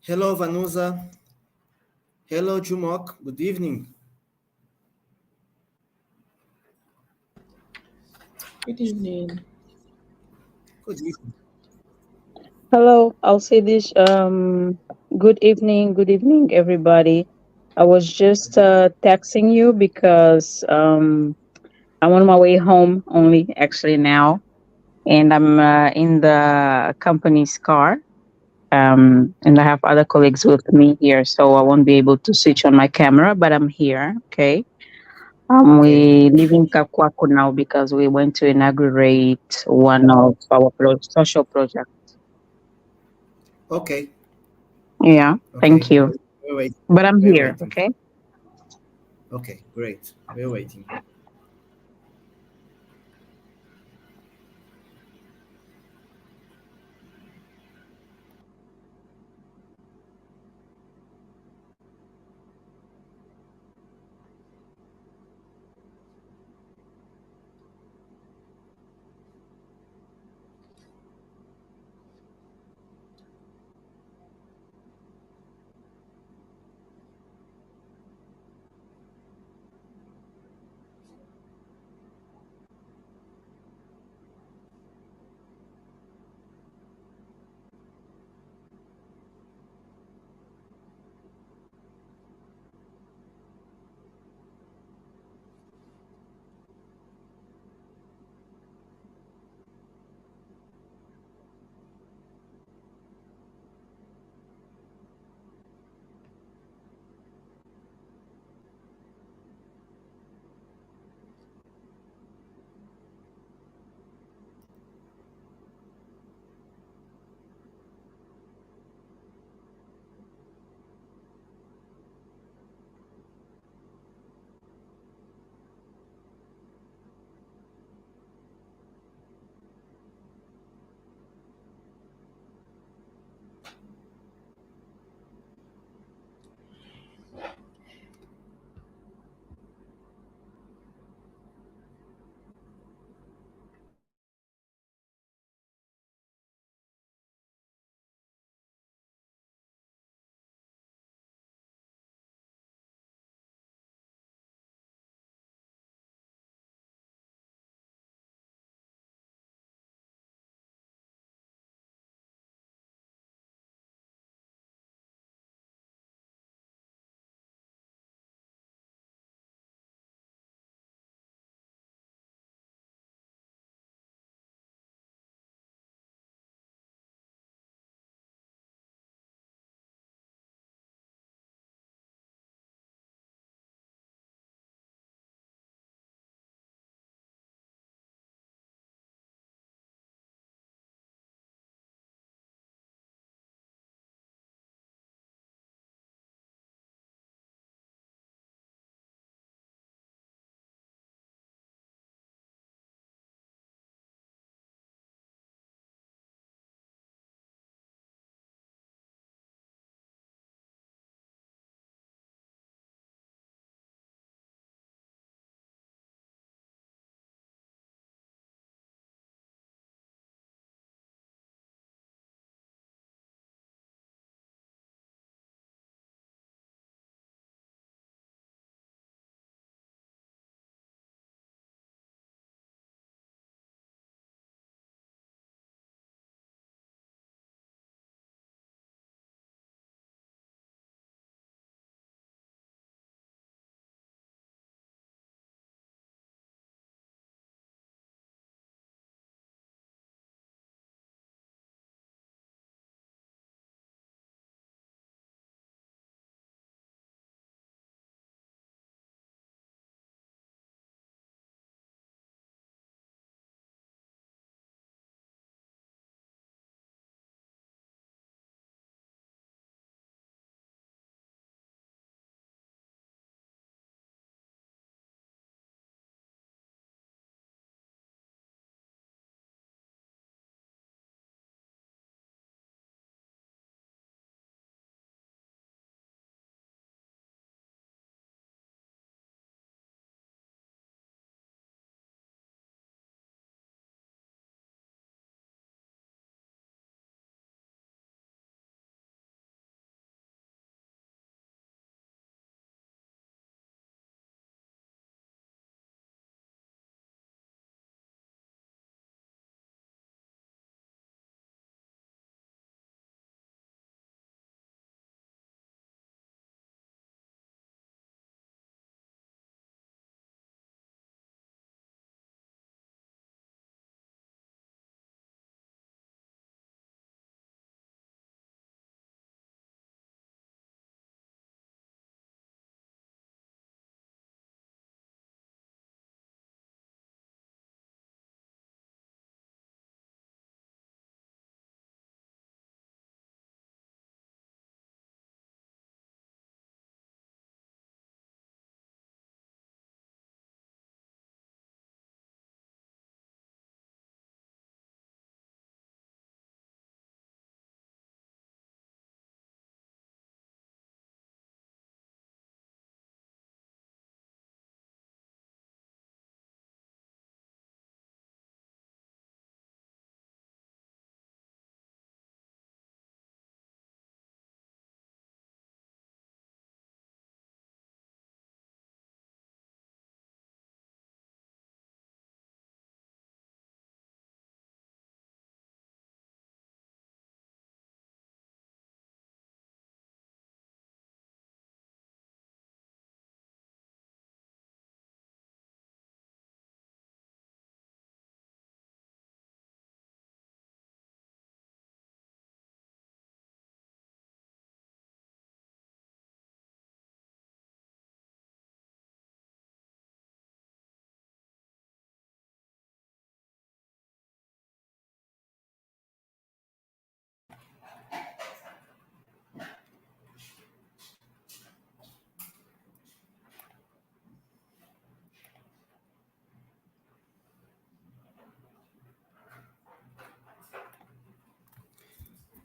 Hello, Vanusa. Hello, Jumoke. Good evening. Good evening. Good evening. Hello, I'll say this. Good evening, everybody. I was just texting you because I'm on my way home only actually now, and I'm in the company's car. And I have other colleagues with me here, so I won't be able to switch on my camera, but I'm here. Okay. Okay. We live in Kakwaku now because we went to inaugurate one of our social projects. Okay. Yeah. Thank Okay. you. We're waiting. But I'm We're here. waiting. Okay. Okay, great. We're waiting.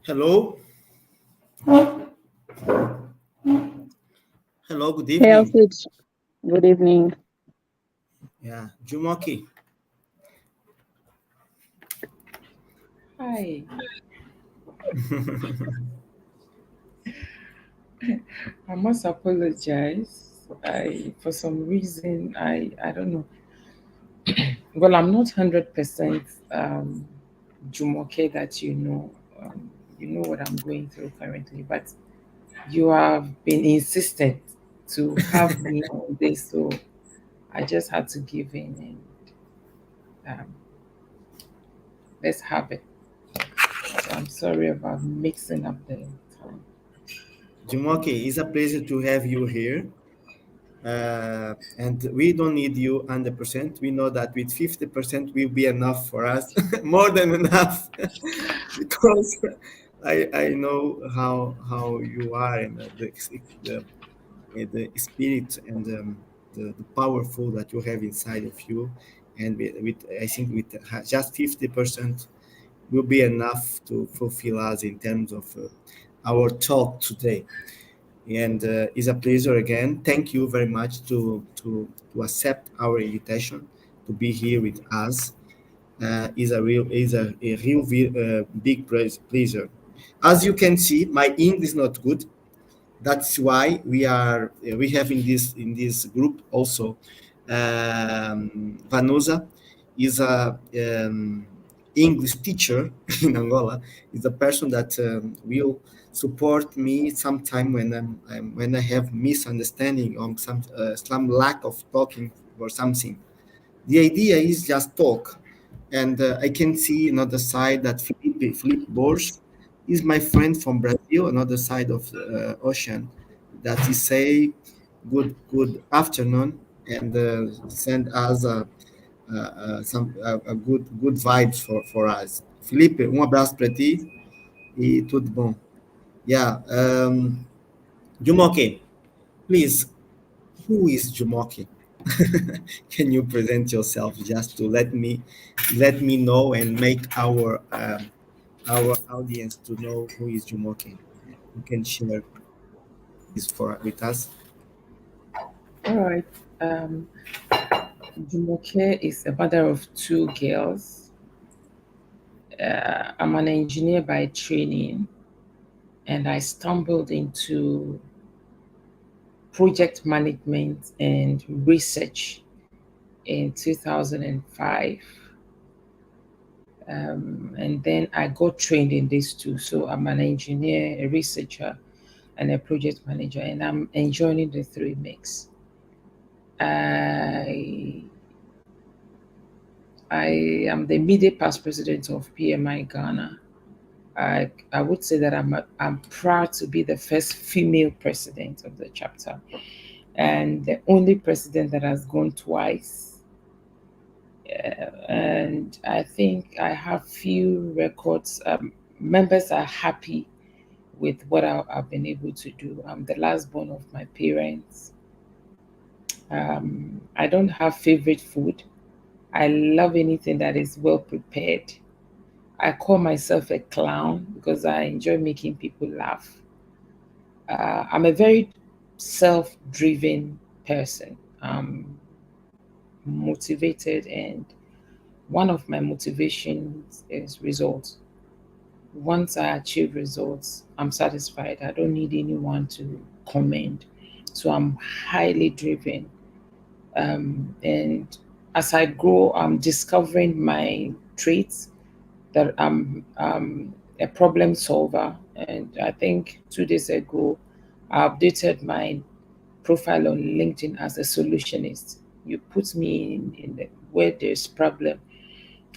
Hello. Hello, good Hey, evening. Alfred. Good evening. Yeah, Jumoke. Hi. I must apologize. For some reason, I don't know. Well, I'm not 100% Jumoke that you know. You know what I'm going through currently, but you have been insistent to have me on this, so I just had to give in and let's have it. So I'm sorry about mixing up the time. Jumoke, it's a pleasure to have you here. And we don't need you 100%. We know that with 50% will be enough for us, more than enough, because I know how you are and the spirit and the powerful that you have inside of you. And with I think with just 50% will be enough to fulfill us in terms of our talk today. And it's a pleasure again. Thank you very much to accept our invitation to be here with us. Is a real big pleasure. As you can see, my English is not good. That's why we have in this group also Vanusa is a English teacher in Angola. Is a person that will support me sometime when I have misunderstanding or some lack of talking or something. The idea is just talk. And I can see another side that Felipe Borges is my friend from Brazil, another side of the ocean, that he say good afternoon and send us a good vibes for us. Felipe, abraço para ti e tudo bom. Yeah, Jumoke, please, who is Jumoke? Can you present yourself just to let me know and make our audience to know who is Jumoke? You can share this for with us. All right. Um, Jumoke is a mother of two girls. I'm an engineer by training, and I stumbled into project management and research in 2005. And then I got trained in these two. So I'm an engineer, a researcher, and a project manager, and I'm enjoying the three mix. I I am the immediate past president of PMI Ghana. I would say that I'm proud to be the first female president of the chapter and the only president that has gone twice. And I think I have few records. Members are happy with what I've been able to do. I'm the last born of my parents. I don't have favorite food. I love anything that is well prepared. I call myself a clown because I enjoy making people laugh. I'm a very self driven person. I'm motivated, and one of my motivations is results. Once I achieve results, I'm satisfied. I don't need anyone to commend. So I'm highly driven. And as I grow, I'm discovering my traits that I'm a problem solver. And I think 2 days ago, I updated my profile on LinkedIn as a solutionist. You put me where there's problem.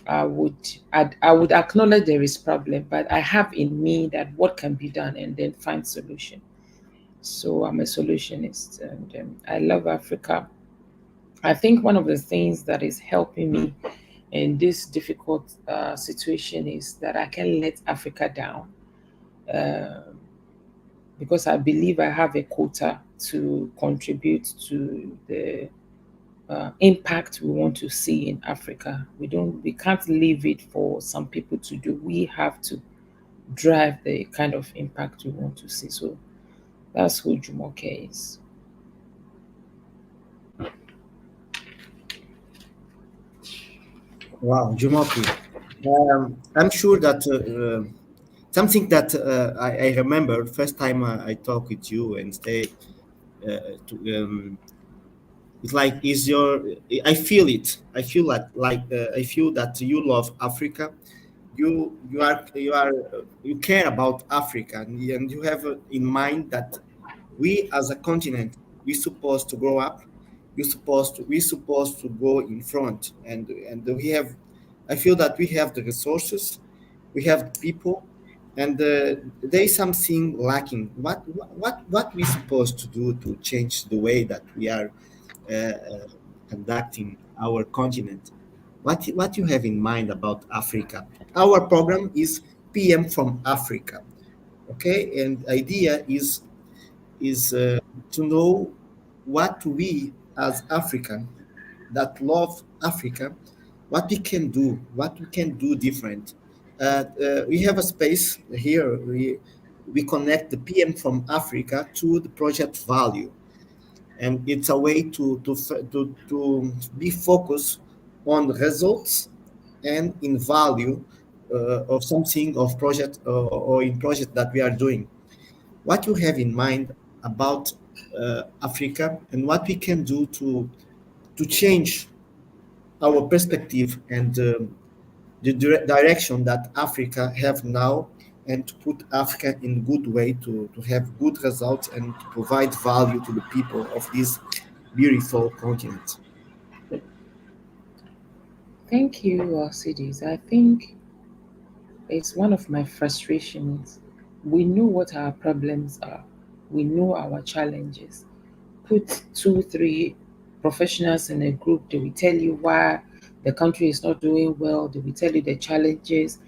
I would acknowledge there is problem, but I have in me that what can be done and then find solution. So I'm a solutionist, and I love Africa. I think one of the things that is helping me in this difficult situation is that I can let Africa down uh, because I believe I have a quota to contribute to the impact we want to see in Africa. We can't leave it for some people to do. We have to drive the kind of impact you want to see. So that's who Jumoke is. Wow, Jumoke. I'm sure that something that I remember first time I talked with you and stay to, it's like is your I feel it. I feel I feel that you love Africa. You care about Africa, and you have in mind that we as a continent we supposed to grow up. We supposed to go in front, and we have. I feel that we have the resources, we have the people, and there is something lacking. What we supposed to do to change the way that we are conducting our continent? What you have in mind about Africa? Our program is PM from Africa, okay, and idea is to know what we as African that love Africa, what we can do different. We have a space here. We connect the PM from Africa to the project value, and it's a way to be focused on results and in value of something of project or in project that we are doing. What you have in mind about Africa and what we can do to change our perspective and the direction that Africa have now, and to put Africa in good way to have good results and to provide value to the people of this beautiful continent. Thank you, Cities. I think it's one of my frustrations. We know what our problems are, we know our challenges. Put two, three professionals in a group, they will tell you why the country is not doing well, they will tell you the challenges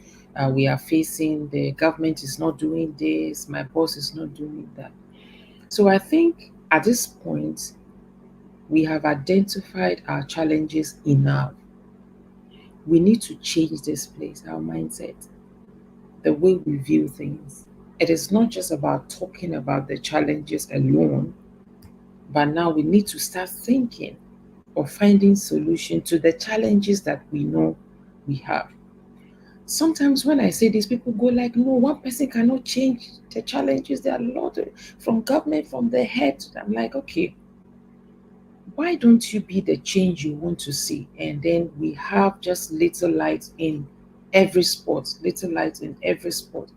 we are facing, the government is not doing this, my boss is not doing that. So I think at this point, we have identified our challenges enough. We need to change this place, our mindset, the way we view things. It is not just about talking about the challenges alone, but now we need to start thinking or finding solution to the challenges that we know we have. Sometimes when I say this, people go like, no, one person cannot change the challenges. There are a lot from government, from the head. I'm like, okay, why don't you be the change you want to see? And then we have just little light in every sport, little light in every sport.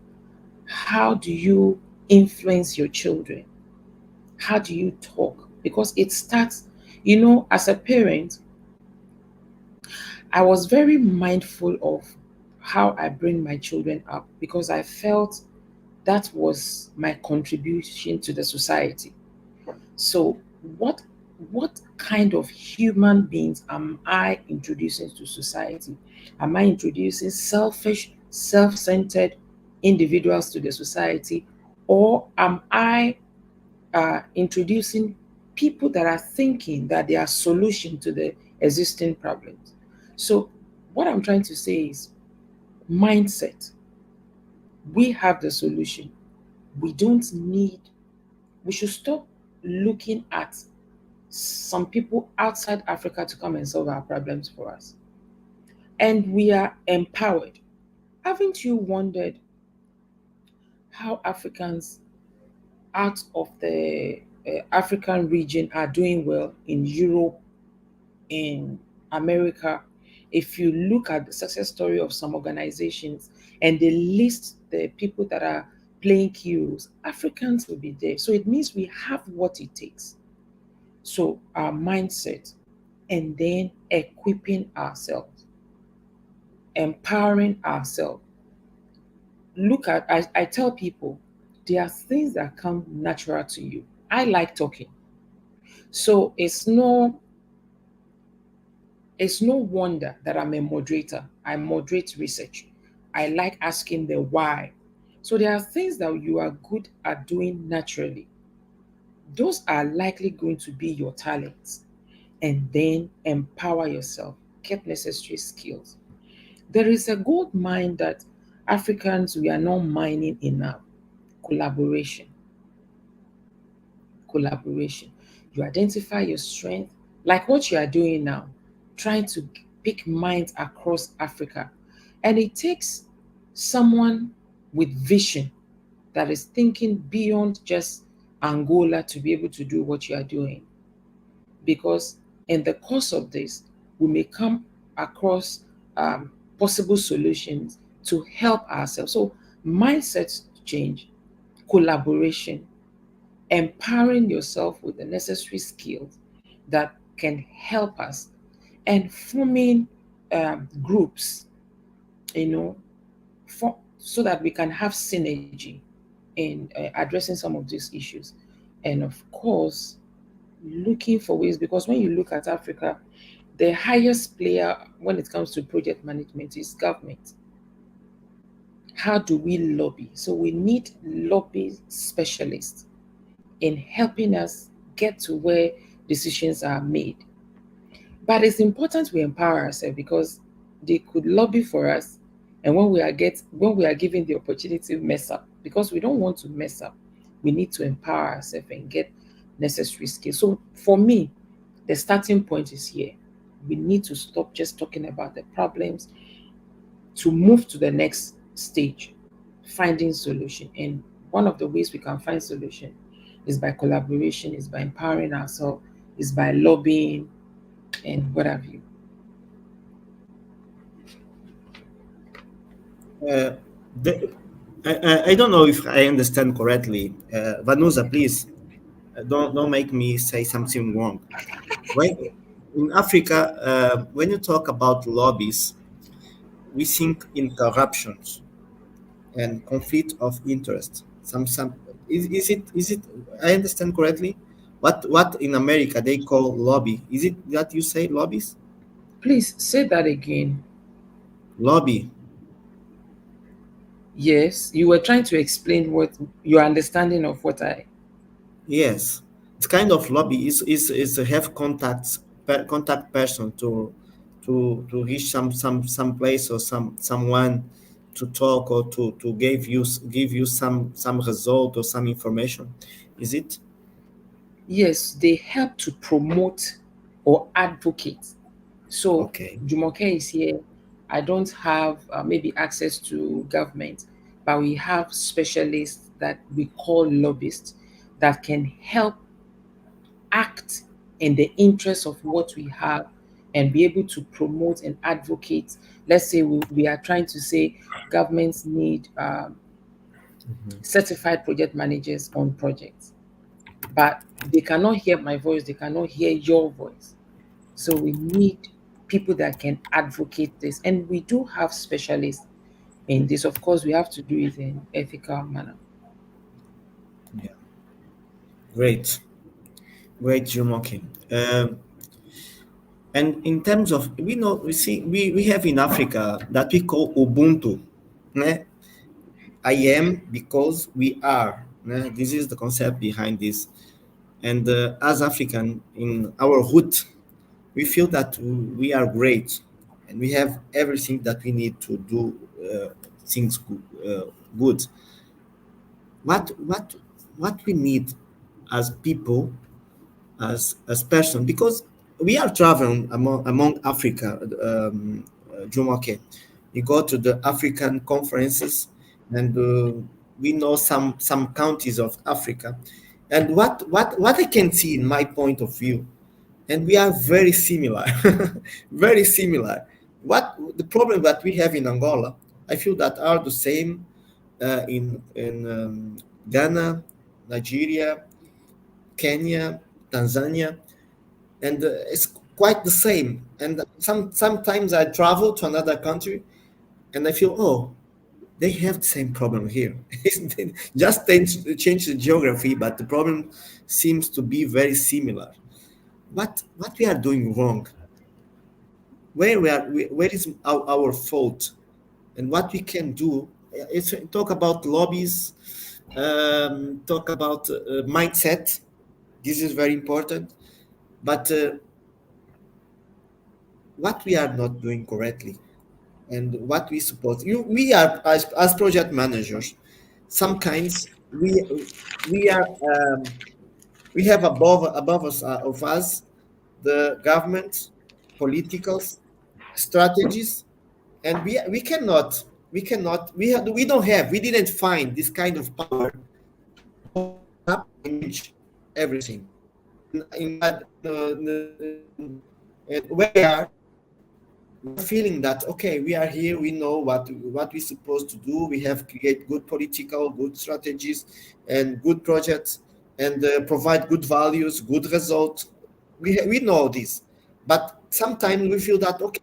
How do you influence your children? How do you talk? Because it starts, as a parent, I was very mindful of how I bring my children up because I felt that was my contribution to the society. So what what kind of human beings am I introducing to society? Am I introducing selfish, self-centered individuals to the society, or am I introducing people that are thinking that they are solution to the existing problems? So what I'm trying to say is mindset. We have the solution. We don't need, we should stop looking at some people outside Africa to come and solve our problems for us. And we are empowered. Haven't you wondered how Africans out of the African region are doing well in Europe, in America? If you look at the success story of some organizations and they list the people that are playing key roles, Africans will be there. So it means we have what it takes. So our mindset, and then equipping ourselves, empowering ourselves. I tell people there are things that come natural to you. I like talking. So it's no wonder that I'm a moderator. I moderate research. I like asking the why. So there are things that you are good at doing naturally. Those are likely going to be your talents. And then empower yourself, get necessary skills. There is a gold mine that Africans, we are not mining enough. Collaboration, collaboration. You identify your strength, like what you are doing now, trying to pick minds across Africa. And it takes someone with vision that is thinking beyond just Angola to be able to do what you are doing. Because in the course of this, we may come across um, possible solutions to help ourselves. So, mindset change, collaboration, empowering yourself with the necessary skills that can help us, and forming groups, you know, for, so that we can have synergy in addressing some of these issues. And of course, looking for ways, because when you look at Africa, the highest player when it comes to project management is government. How do we lobby? So we need lobby specialists in helping us get to where decisions are made. But it's important we empower ourselves, because they could lobby for us, and when we are given the opportunity to mess up, because we don't want to mess up, we need to empower ourselves and get necessary skills. So for me, the starting point is here. We need to stop just talking about the problems to move to the next stage, finding solution. And one of the ways we can find solution is by collaboration, is by empowering ourselves, is by lobbying, and what have you. Uh, the, I don't know if I understand correctly. Vanusa, please don't make me say something wrong. When in Africa, when you talk about lobbies, we think in corruptions and conflict of interest. Some is it? I understand correctly. What in America they call lobby? Is it that you say lobbies? Please say that again. Lobby. Yes, you were trying to explain what your understanding of what I. Yes, it's kind of lobby. Is to have contacts, contact person to reach some place or someone to talk or to give you some result or some information. Is it Yes, they help to promote or advocate. So okay? Jumoke is here. I don't have maybe access to government, but we have specialists that we call lobbyists that can help act in the interest of what we have and be able to promote and advocate. Let's say we are trying to say governments need certified project managers on projects, but they cannot hear my voice, they cannot hear your voice. So we need people that can advocate this. And we do have specialists in this. Of course, we have to do it in ethical manner. Yeah, great, great, Jumoke. And in terms of we know we have in Africa that we call Ubuntu. né? I am because we are. né? This is the concept behind this. And as African, in our root, we feel that we are great, and we have everything that we need to do things good. What we need as people, as person, because we are traveling among Africa, Jumoke. We go to the African conferences, and we know some counties of Africa, and what I can see in my point of view, and we are very similar, very similar. What the problem that we have in Angola, I feel that are the same in Ghana, Nigeria, Kenya, Tanzania, and it's quite the same. And sometimes I travel to another country, and I feel, oh, they have the same problem here. Just change the geography, but the problem seems to be very similar. What we are doing wrong? Where is our fault? And what we can do? It's talk about lobbies, talk about mindset. This is very important. But what we are not doing correctly, and what we suppose. We are as project managers. Sometimes we are we have above us of us the government, political strategies, and we don't have we didn't find this kind of power manage everything and where we are we're feeling that okay we are here we know what we're supposed to do we have create good political good strategies and good projects and provide good values good results we know this but sometimes we feel that okay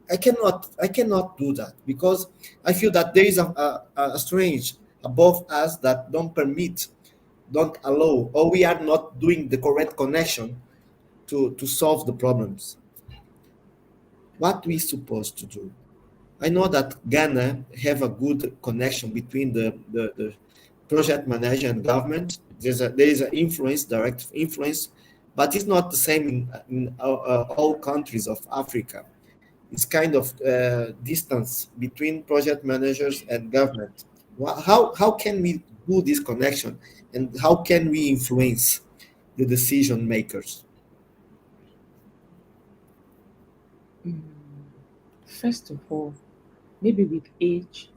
I cannot do that because I feel that there is a strange above us that don't permit don't allow or we are not doing the correct connection to solve the problems what we supposed to do. I know that Ghana have a good connection between the project manager and government. There is an influence, direct influence, but it's not the same in all countries of Africa. It's kind of distance between project managers and government. How can we do this connection, and how can we influence the decision makers? Mm, First of all, maybe with age,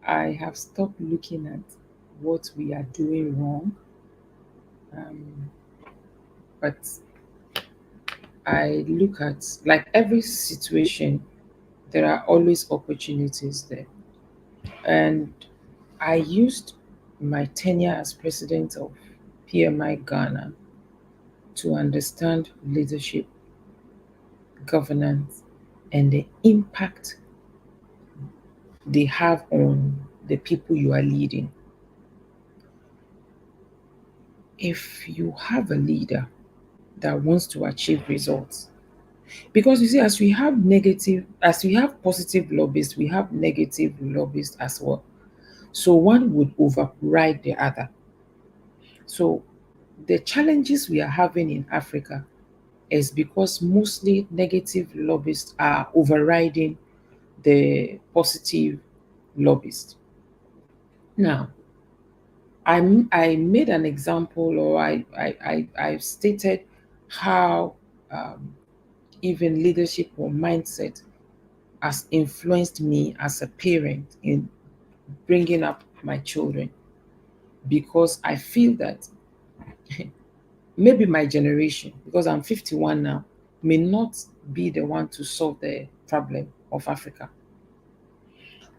I have stopped looking at what we are doing wrong. Um, but I look at, like, every situation, there are always opportunities there. And I used my tenure as president of PMI Ghana to understand leadership, governance, and the impact they have on the people you are leading. If you have a leader that wants to achieve results, because you see, as we have positive lobbyists, we have negative lobbyists as well. So one would override the other. So the challenges we are having in Africa is because mostly negative lobbyists are overriding the positive lobbyists. Now, I made an example, or I stated how even leadership or mindset has influenced me as a parent in bringing up my children, because I feel that maybe my generation, because I'm 51 now, may not be the one to solve the problem of Africa.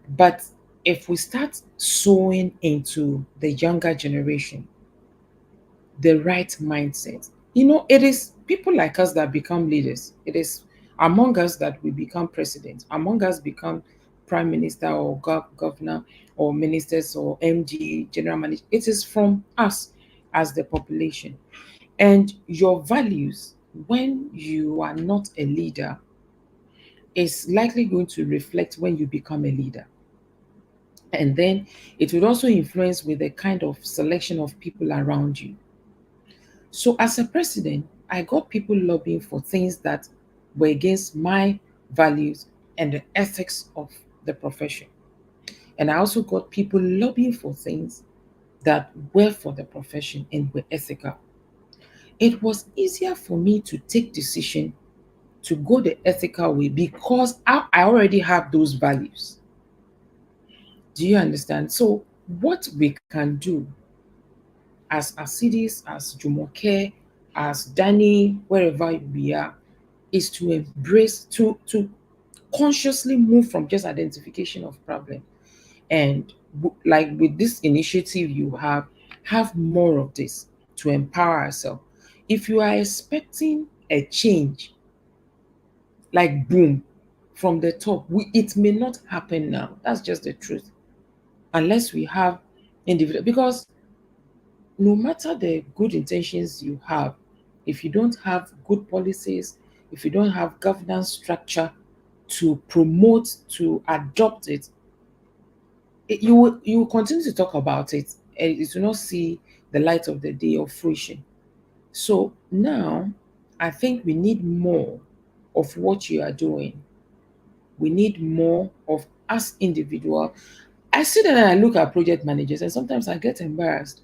But if we start sowing into the younger generation the right mindset, it is people like us that become leaders. It is among us that we become president, among us become prime minister or governor or ministers or MD, general manager. It is from us as the population. And your values, when you are not a leader, is likely going to reflect when you become a leader. And then it would also influence with the kind of selection of people around you. So, as a president, I got people lobbying for things that were against my values and the ethics of the profession. And I also got people lobbying for things that were for the profession and were ethical. It was easier for me to take decision to go the ethical way because I already have those values. Do you understand? So, what we can do as Acidis, as Jumoke, as Danny, wherever we are, is to embrace, to consciously move from just identification of problem, and like with this initiative you have more of this to empower ourselves. If you are expecting a change, like boom, from the top, it may not happen now. That's just the truth. Unless we have individual, because no matter the good intentions you have, if you don't have good policies, if you don't have governance structure to promote, to adopt it, you will continue to talk about it and it will not see the light of the day of fruition. So now I think we need more of what you are doing. We need more of us individual. I sit there and I look at project managers, and sometimes I get embarrassed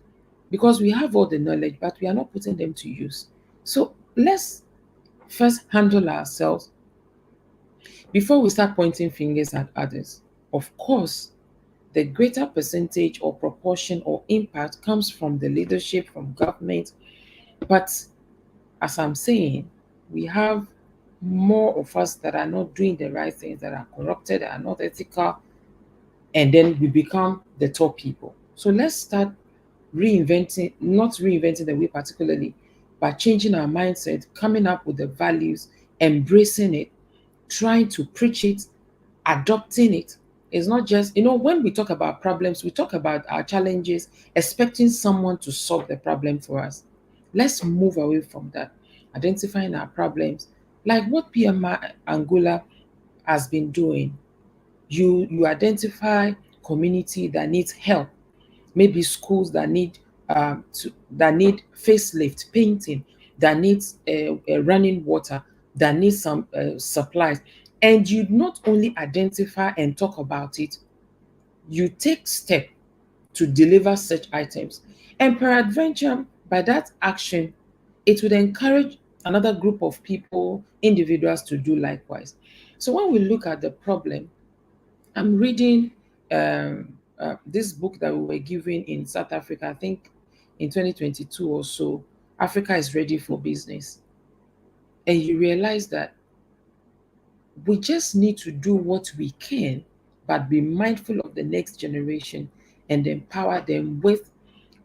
because we have all the knowledge, but we are not putting them to use. So let's first handle ourselves before we start pointing fingers at others. Of course, the greater percentage or proportion or impact comes from the leadership, from government. But as I'm saying, we have more of us that are not doing the right things, that are corrupted, that are not ethical, and then we become the top people. So let's start reinventing, not reinventing the wheel particularly, but changing our mindset, coming up with the values, embracing it, trying to preach it, adopting it. It's not just, when we talk about problems, we talk about our challenges, expecting someone to solve the problem for us. Let's move away from that, identifying our problems, like what PMI Angola has been doing. You identify community that needs help, maybe schools that need facelift, painting, that needs running water, that needs some supplies, and you not only identify and talk about it, you take step to deliver such items, and peradventure by that action it would encourage another group of people, individuals, to do likewise. So when we look at the problem, I'm reading this book that we were given in South Africa, I think in 2022 or so, Africa is Ready for Business. And you realize that we just need to do what we can, but be mindful of the next generation and empower them with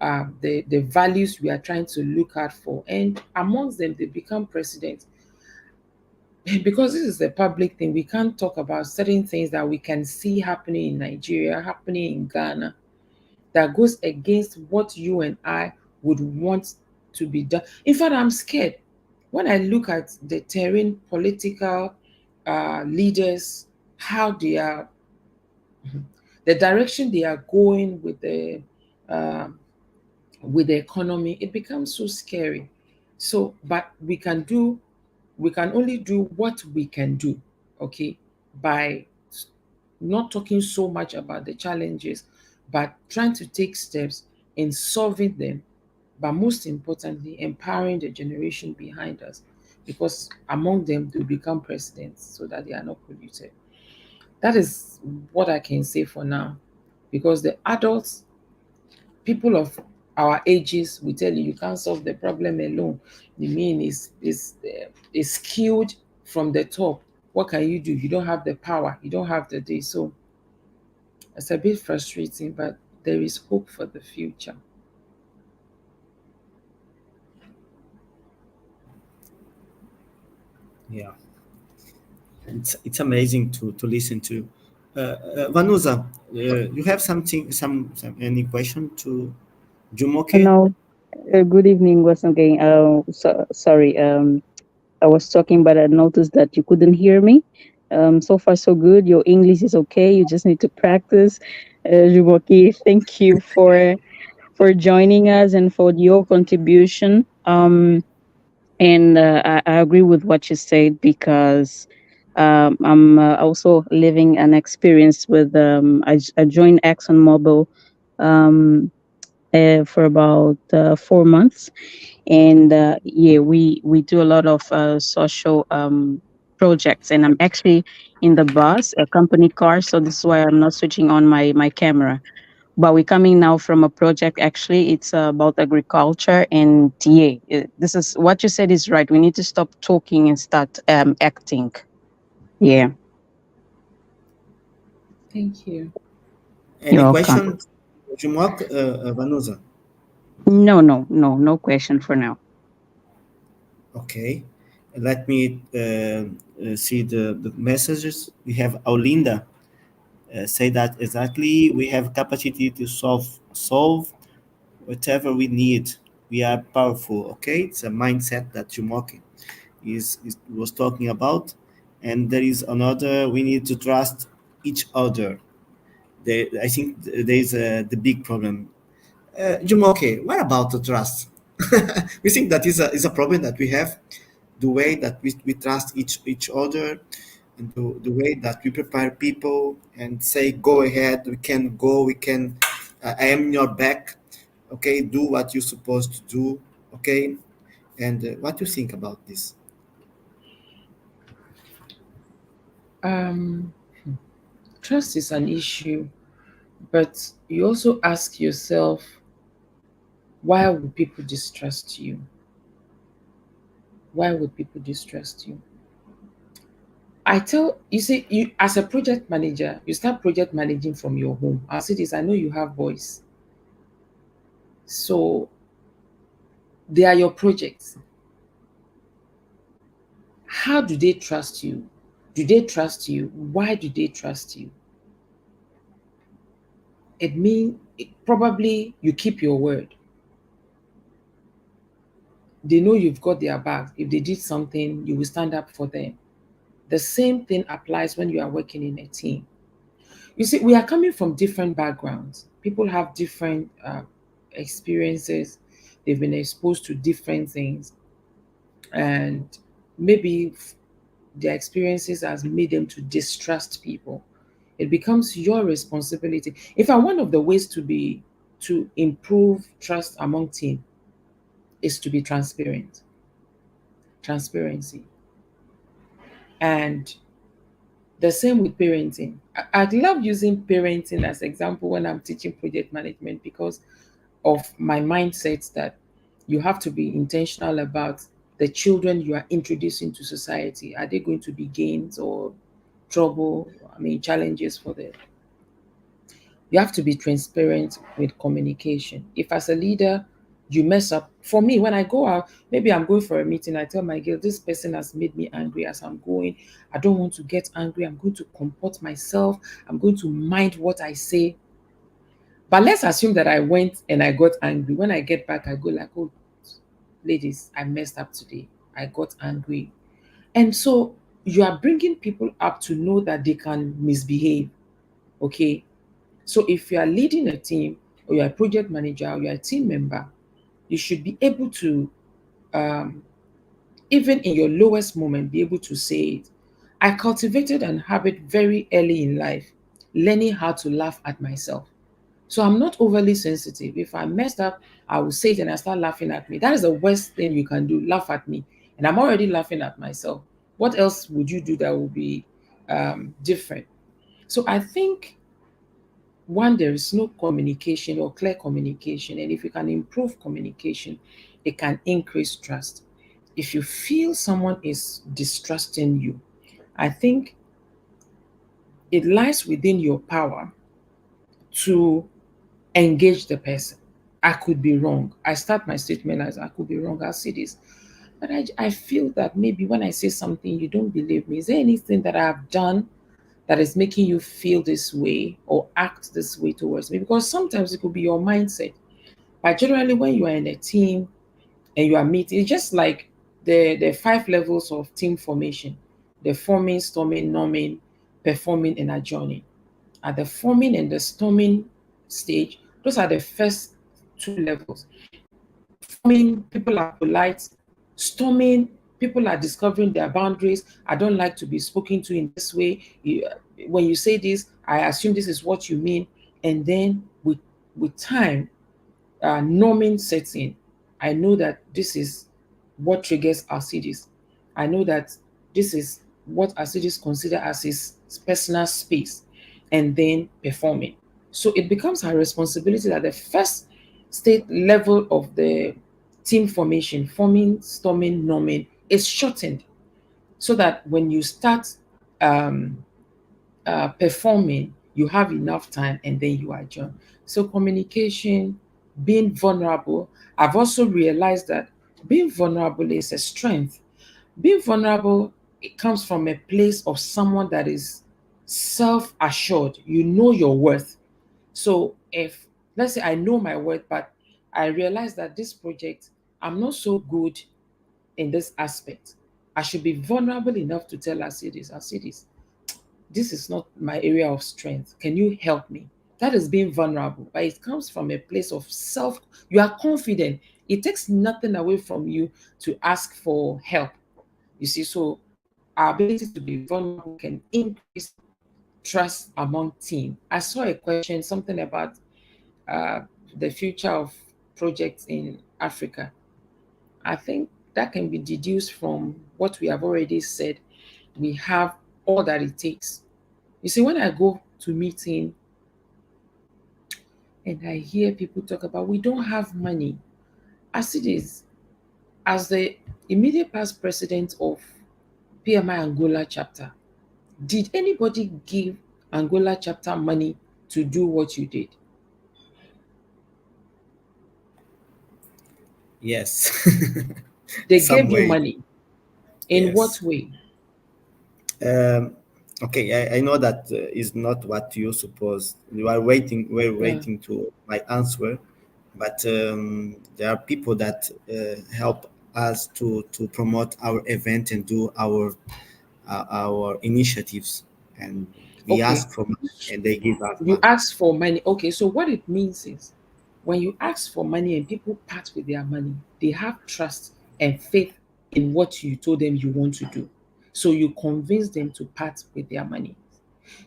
the values we are trying to look out for. And amongst them, they become president. Because this is a public thing, we can't talk about certain things that we can see happening in Nigeria, happening in Ghana, that goes against what you and I would want to be done. In fact, I'm scared when I look at the terrain political leaders, how they are, the direction they are going uh, with the economy. It becomes so scary. So, but we can only do what we can do, okay, by not talking so much about the challenges, but trying to take steps in solving them, but most importantly, empowering the generation behind us, because among them they become presidents so that they are not polluted. That is what I can say for now, because the adults, people of our ages, we tell you can't solve the problem alone. The mean is skewed from the top. What can you do? You don't have the power. You don't have the day. So it's a bit frustrating, but there is hope for the future. Yeah, it's amazing to listen to. Vanusa, you have some any question to Jumoke? No, good evening once again. Sorry, I was talking, but I noticed that you couldn't hear me. So far, so good. Your English is okay. You just need to practice. Jumoke, thank you for joining us and for your contribution. And I agree with what you said because I'm also living an experience with. I joined ExxonMobil um, for about 4 months, and yeah, we do a lot of social projects. And I'm actually in the bus, a company car, so this is why I'm not switching on my camera. But we're coming now from a project. Actually, it's about agriculture, and yeah, this is what you said is right. We need to stop talking and start acting. Yeah, Thank you. you're Any welcome. question, Jumoke, Vanusa? No question for now. Okay, let me see the messages. We have Aulinda say that exactly. We have capacity to solve whatever we need. We are powerful. Okay, it's a mindset that Jumoke was talking about, and there is another. We need to trust each other. I think there is the big problem. Jumoke, what about the trust? We think that is a problem that we have, the way that we trust each other. and the way that we prepare people and say, go ahead, we can go, we can, I am in your back, okay, do what you're supposed to do, okay? And what do you think about this? Um, Trust is an issue, but you also ask yourself, why would people distrust you? Why would people distrust you? I tell you, see, you as a project manager, you start project managing from your home. As it is, I know you have boys, so they are your projects. How do they trust you? Do they trust you? Why do they trust you? It means probably you keep your word. They know you've got their back. If they did something, you will stand up for them. The same thing applies when you are working in a team. You see, we are coming from different backgrounds. People have different experiences. They've been exposed to different things, and maybe their experiences has made them to distrust people. It becomes your responsibility. In fact, one of the ways to improve trust among team is to be transparent. Transparency. And the same with parenting. I love using parenting as example when I'm teaching project management because of my mindset that you have to be intentional about the children you are introducing to society. Are they going to be gains or trouble? I mean, challenges for them. You have to be transparent with communication. If as a leader you mess up, for me, when I go out, maybe I'm going for a meeting, I tell my girl, this person has made me angry as I'm going. I don't want to get angry. I'm going to comport myself. I'm going to mind what I say. But let's assume that I went and I got angry. When I get back, I go like, oh, ladies, I messed up today. I got angry. And so you are bringing people up to know that they can misbehave. Okay. So if you are leading a team or you're a project manager or you're a team member, you should be able to, um, even in your lowest moment, be able to say it. I cultivated an habit very early in life, learning how to laugh at myself. So I'm not overly sensitive. If I messed up, I will say it and I start laughing at me. That is the worst thing you can do, laugh at me. And I'm already laughing at myself. What else would you do that would be different? So I think one, there is no communication or clear communication. And if you can improve communication, it can increase trust. If you feel someone is distrusting you, I think it lies within your power to engage the person. I could be wrong. I start my statement as I could be wrong. I'll see this. But I feel that maybe when I say something, you don't believe me. Is there anything that I have done that is making you feel this way or act this way towards me? Because sometimes it could be your mindset. But generally, when you are in a team and you are meeting, it's just like the five levels of team formation: the forming, storming, norming, performing, and adjourning. At the forming and the storming stage, those are the first two levels. Forming, people are polite. Storming, people are discovering their boundaries. I don't like to be spoken to in this way. When you say this, I assume this is what you mean. And then with time, norming sets in. I know that this is what triggers Alcides. I know that this is what Alcides consider as his personal space, and then performing. So it becomes her responsibility that the first state level of the team formation, forming, storming, norming, is shortened so that when you start um, performing, you have enough time and then you adjourn. So communication, being vulnerable. I've also realized that being vulnerable is a strength. Being vulnerable, it comes from a place of someone that is self-assured. You know your worth. So if, let's say, I know my worth, but I realize that this project, I'm not so good in this aspect. I should be vulnerable enough to tell us I see this is not my area of strength. Can you help me? That is being vulnerable, but it comes from a place of self. You are confident. It takes nothing away from you to ask for help. You see, so our ability to be vulnerable can increase trust among team. I saw a question, something about uh, the future of projects in Africa. I think that can be deduced from what we have already said. We have all that it takes. You see, when I go to meeting and I hear people talk about we don't have money, as it is, as the immediate past president of PMI Angola chapter, did anybody give Angola chapter money to do what you did? Yes. They Some gave you way. money. In what Yes. way? Okay, I know that is not what you suppose. You are waiting. We're Yeah. waiting to my answer, but there are people that help us to promote our event and do our initiatives, and we Okay. ask for money, and they give us You money. ask for money. Okay, so what it means is when you ask for money and people part with their money, they have trust and faith in what you told them you want to do. So you convince them to part with their money.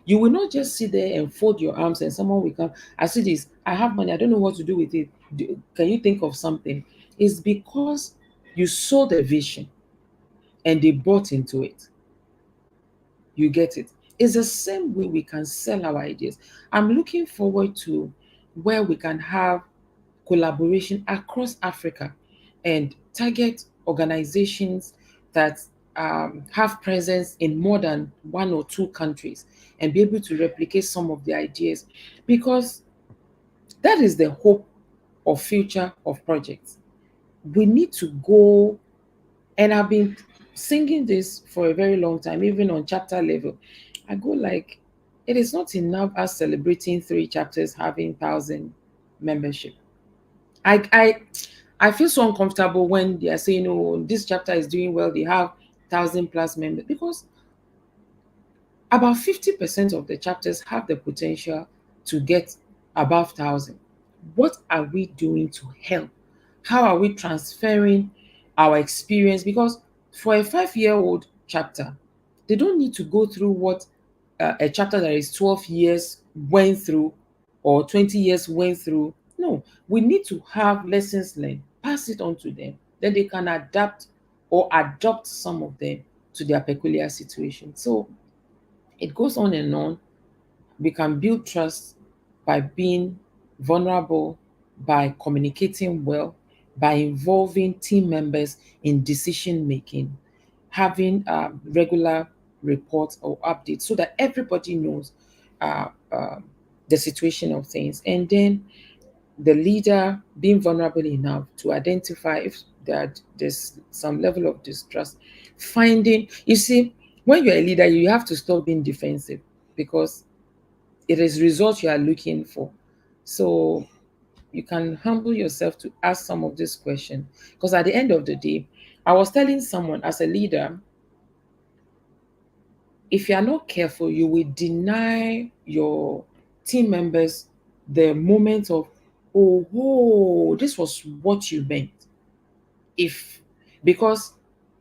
You will not just sit there and fold your arms and someone will come. I see this, I have money, I don't know what to do with it. Can you think of something? It's because you saw the vision and they bought into it. You get it? It's the same way we can sell our ideas. I'm looking forward to where we can have collaboration across Africa and target organizations that have presence in more than one or two countries and be able to replicate some of the ideas because that is the hope of future of projects. We need to go, and I've been singing this for a very long time, even on chapter level. I go like, it is not enough us celebrating 3 chapters having 1,000 membership. I I I feel so uncomfortable when they are saying, "Oh, this chapter is doing well. They have 1,000 plus members," because about 50% of the chapters have the potential to get above 1,000. What are we doing to help? How are we transferring our experience? Because for a 5-year-old chapter, they don't need to go through what a chapter that is 12 years went through or 20 years went through. No, we need to have lessons learned, pass it on to them, then they can adapt or adopt some of them to their peculiar situation. So it goes on and on. We can build trust by being vulnerable, by communicating well, by involving team members in decision making, having regular reports or updates so that everybody knows uh, uh, the situation of things. And then the leader being vulnerable enough to identify if there's some level of distrust. Finding, you see, when you're a leader, you have to stop being defensive because it is results you are looking for. So you can humble yourself to ask some of these questions. Because at the end of the day, I was telling someone as a leader, if you are not careful, you will deny your team members the moment of, oh, this was what you meant. If because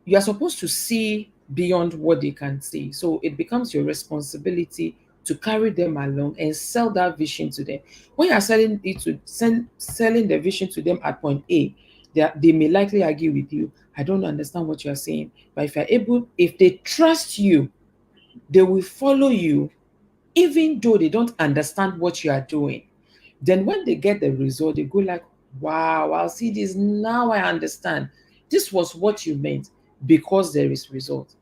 you are supposed to see beyond what they can see. So it becomes your responsibility to carry them along and sell that vision to them. When you are selling the vision to them at point A, they may likely argue with you. I don't understand what you are saying. But if they trust you, they will follow you, even though they don't understand what you are doing. Then when they get the result, they go like, wow, I'll see this. Now I understand. This was what you meant because there is result.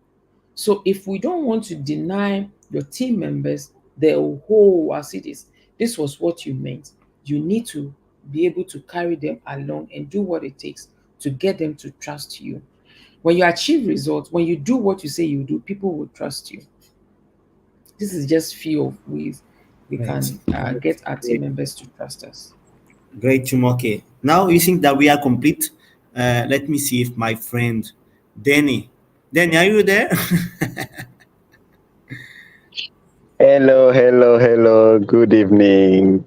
So if we don't want to deny your team members the whole, I'll see this. This was what you meant. You need to be able to carry them along and do what it takes to get them to trust you. When you achieve results, when you do what you say you do, people will trust you. This is just few of ways we Great, can great, get our team great, members to trust us. great, Jumoke. Now you think that we are complete? Let me see if my friend Danny, are you there? Hello, hello, hello. Good evening.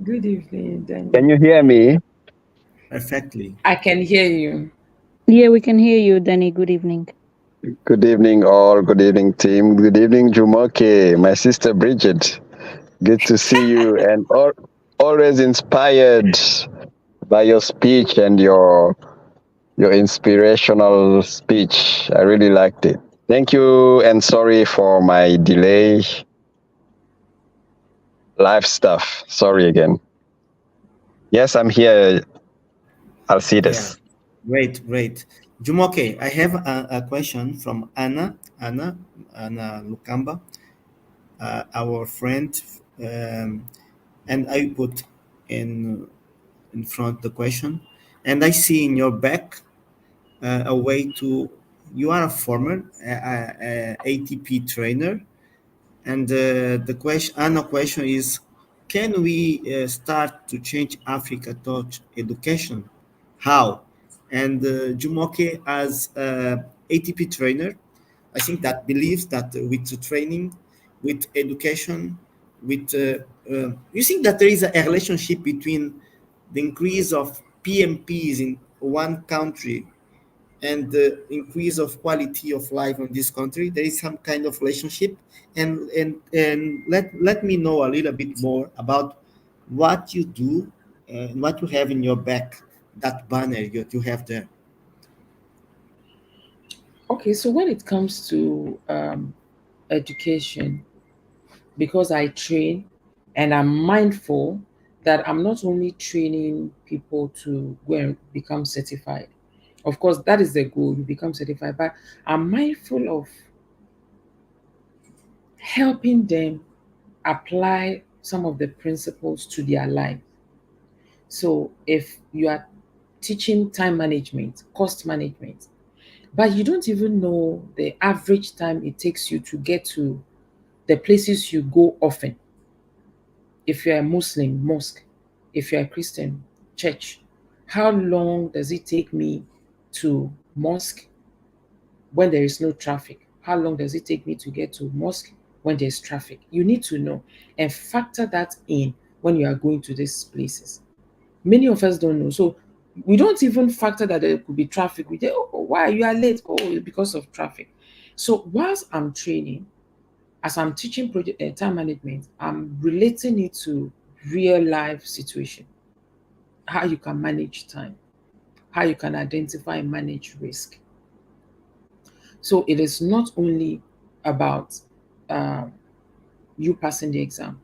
Good evening, Can Danny. you hear me? Perfectly. I can hear you. Yeah, we can hear you, Danny. Good evening. Good evening, all. Good evening, team. Good evening, Jumoke, my sister Bridget. Good to see you, and always inspired by your speech and your inspirational speech. I really liked it. Thank you, and sorry for my delay. Live stuff. Sorry again. Yes, I'm here. I'll see Yeah, this. great, great. Jumoke, I have a question from Anna Lukamba, our friend, um, and I put in in front the question, and I see in your back a way to. You are a former ATP trainer. And the question, Anna question is, can we start to change Africa touch education? How? And Jumoke, as ATP trainer, I think that believes that with the training, with education, with you think that there is a relationship between the increase of PMPs in one country and the increase of quality of life in this country. There is some kind of relationship, and let me know a little bit more about what you do and what you have in your back, that banner you have there. Okay, so when it comes to education, because I train and I'm mindful that I'm not only training people to go and become certified. Of course, that is the goal, you become certified, but I'm mindful of helping them apply some of the principles to their life. So if you are teaching time management, cost management, but you don't even know the average time it takes you to get to the places you go often. If you're a Muslim, mosque. If you're a Christian, church. How long does it take me to mosque when there is no traffic? How long does it take me to get to mosque when there's traffic? You need to know and factor that in when you are going to these places. Many of us don't know. So we don't even factor that there could be traffic. We say, oh, why you are late? Oh, it's because of traffic. So whilst I'm training, as I'm teaching project time management, I'm relating it to real life situation, how you can manage time, how you can identify and manage risk. So it is not only about um, you passing the exam.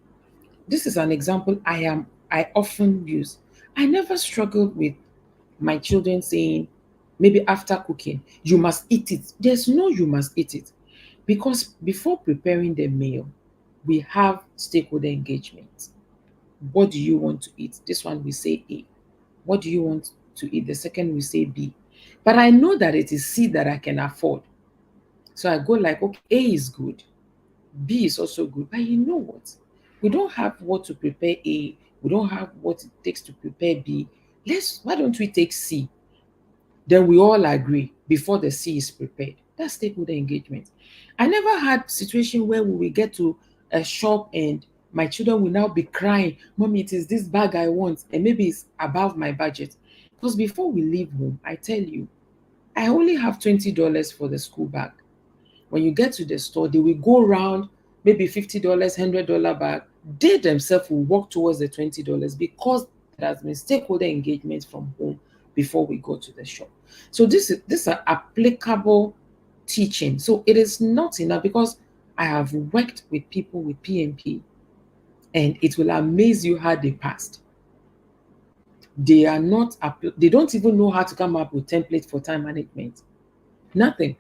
This is an example I often use. I never struggled with my children saying, maybe after cooking, you must eat it. There's no you must eat it. Because before preparing the meal, we have stakeholder engagement. What do you want to eat? This one we say A. What do you want to eat? The second we say B. But I know that it is C that I can afford. So I go like, okay, A is good, B is also good. But you know what? We don't have what to prepare A. We don't have what it takes to prepare B. Why don't we take C? Then we all agree before the C is prepared. That's stakeholder engagement. I never had situation where we will get to a shop and my children will now be crying, Mommy, it is this bag I want, and maybe it's above my budget. Because before we leave home, I tell you, I only have $20 for the school bag. When you get to the store, they will go around maybe $50, $100 bag. They themselves will walk towards the $20 because there has been stakeholder engagement from home before we go to the shop. So this are applicable teaching. So it is not enough because I have worked with people with PMP and it will amaze you how they passed. They are not, they don't even know how to come up with template for time management. Nothing.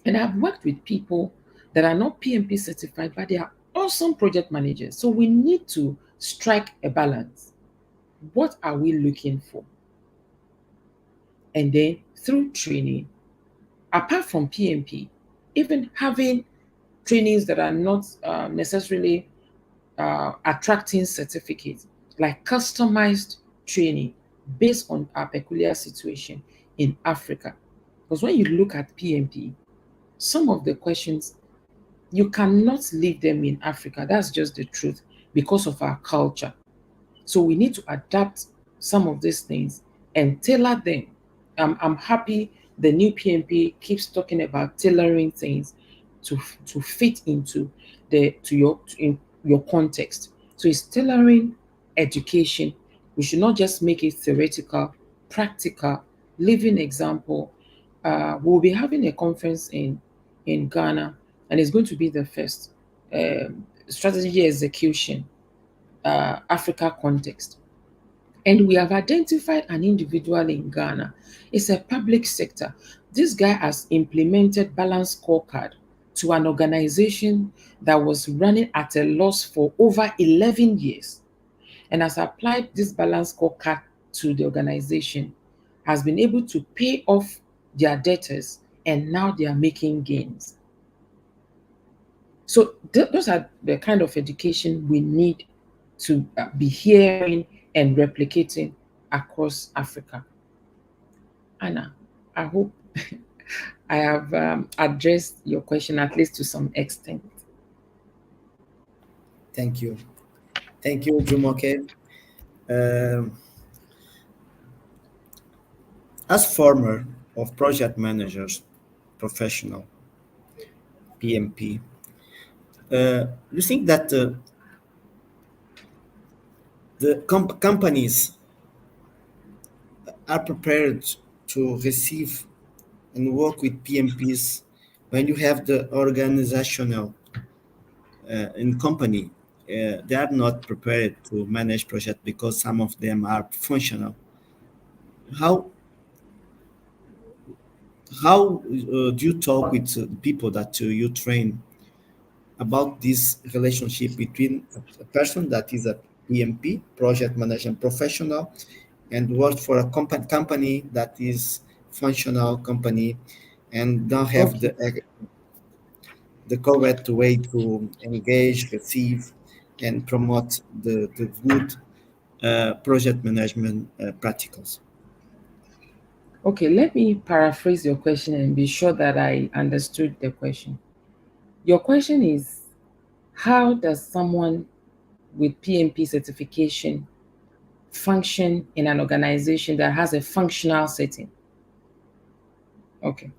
And I've worked with people that are not PMP certified, but they are awesome project managers. So we need to strike a balance. What are we looking for? And then through training, apart from PMP, even having trainings that are not necessarily attracting certificates, like customized training based on our peculiar situation in Africa. Because when you look at PMP, some of the questions you cannot leave them in Africa. That's just the truth because of our culture. So we need to adapt some of these things and tailor them. I'm happy the new PMP keeps talking about tailoring things to fit into in your context. So it's tailoring education. We should not just make it theoretical, practical, living example. We'll be having a conference in Ghana, and it's going to be the first strategy execution Africa context. And we have identified an individual in Ghana. It's a public sector. This guy has implemented balanced scorecard to an organization that was running at a loss for over 11 years, and has applied this balanced scorecard to the organization, has been able to pay off their debtors, and now they are making gains. So those are the kind of education we need to be hearing and replicating across Africa. Anna, I hope I have addressed your question at least to some extent. Thank you. Thank you, Jumoke. Um, as former of project managers, professional, PMP, you think that the companies are prepared to receive and work with PMPs when you have the organizational in company? They are not prepared to manage project because some of them are functional. How do you talk with people that you train about this relationship between a person that is a PMP, project management professional, and works for a company that is functional company and don't have Okay. the correct way to engage, receive, and promote the good project management practicals? Okay, let me paraphrase your question and be sure that I understood the question. Your question is, how does someone with PMP certification function in an organization that has a functional setting? Okay.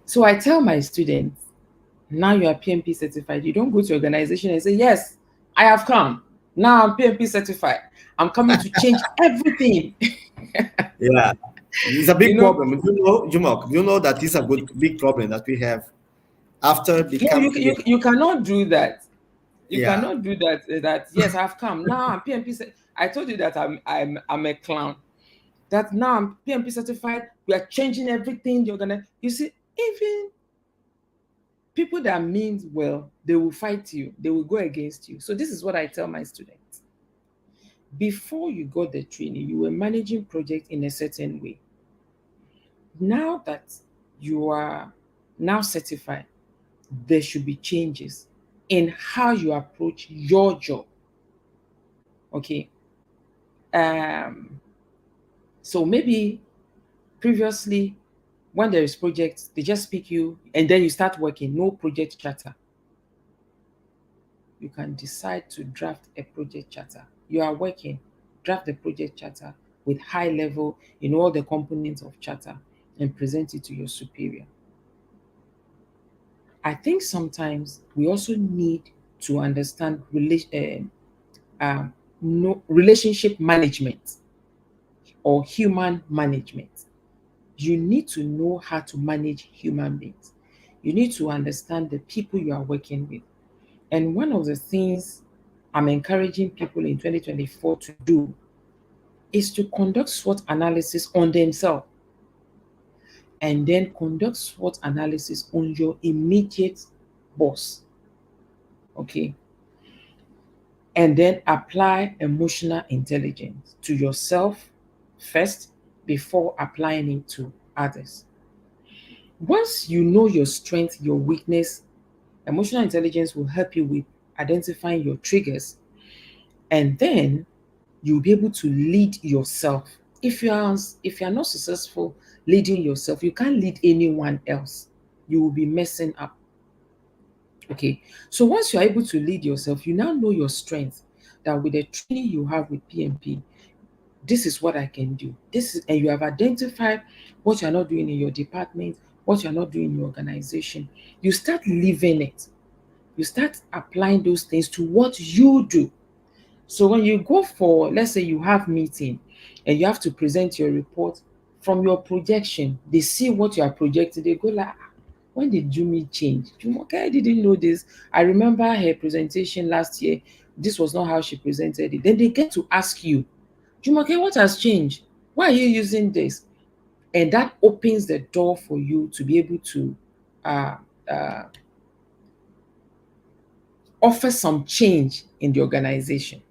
So I tell my students, now you are PMP certified. You don't go to organization and say, yes, I have come. Now I'm PMP certified. I'm coming to change everything. Yeah, it's a You big know, problem. You know, Jumoke, you know that it's a big problem that we have after no, become. you cannot do that. You Yeah, cannot do that. That yes, I've come. Now I'm PMP. I told you that I'm a clown. That now I'm PMP certified. We are changing everything. You're gonna. You see, even people that mean well, they will fight you. They will go against you. So this is what I tell my students. Before you got the training, you were managing project in a certain way. Now that you are now certified, there should be changes in how you approach your job. Okay. Um, so maybe previously, when there is project, they just pick you and then you start working, no project charter. You can decide to draft a project charter. You are working, draft the project charter with high level in all the components of charter and present it to your superior. I think sometimes we also need to understand no, relationship management or human management. You need to know how to manage human beings. You need to understand the people you are working with. And one of the things I'm encouraging people in 2024 to do is to conduct SWOT analysis on themselves and then conduct SWOT analysis on your immediate boss. Okay. And then apply emotional intelligence to yourself first before applying it to others. Once you know your strength, your weakness, emotional intelligence will help you with identifying your triggers, and then you'll be able to lead yourself. If you are not successful leading yourself, you can't lead anyone else. You will be messing up. Okay. So once you're able to lead yourself, you now know your strength. That with the training you have with PMP, this is what I can do. This is, and you have identified what you're not doing in your department, what you're not doing in your organization. You start living it. You start applying those things to what you do. So when you go for, let's say you have meeting and you have to present your report from your projection, they see what you are projecting, they go like, "Ah, when did Jumi change? Jumoke, I didn't know this. I remember her presentation last year. This was not how she presented it." Then they get to ask you, Jumoke, what has changed? Why are you using this? And that opens the door for you to be able to uh, uh, offer some change in the organization,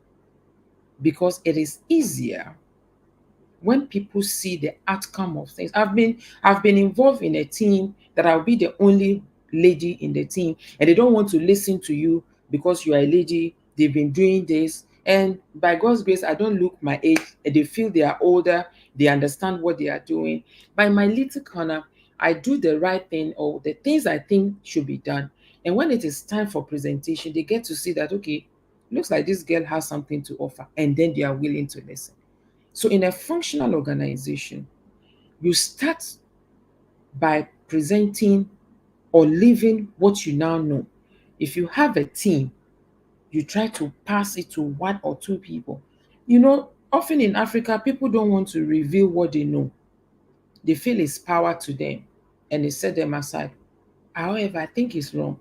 because it is easier when people see the outcome of things. I've been involved in a team that I'll be the only lady in the team, and they don't want to listen to you because you are a lady. They've been doing this, and by God's grace, I don't look my age. And they feel they are older. They understand what they are doing. By my little corner, I do the right thing or the things I think should be done. And when it is time for presentation, they get to see that, okay, looks like this girl has something to offer, and then they are willing to listen. So, in a functional organization, you start by presenting or living what you now know. If you have a team, you try to pass it to one or two people. Often in Africa, people don't want to reveal what they know, they feel it's power to them and they set them aside. However, I think it's wrong.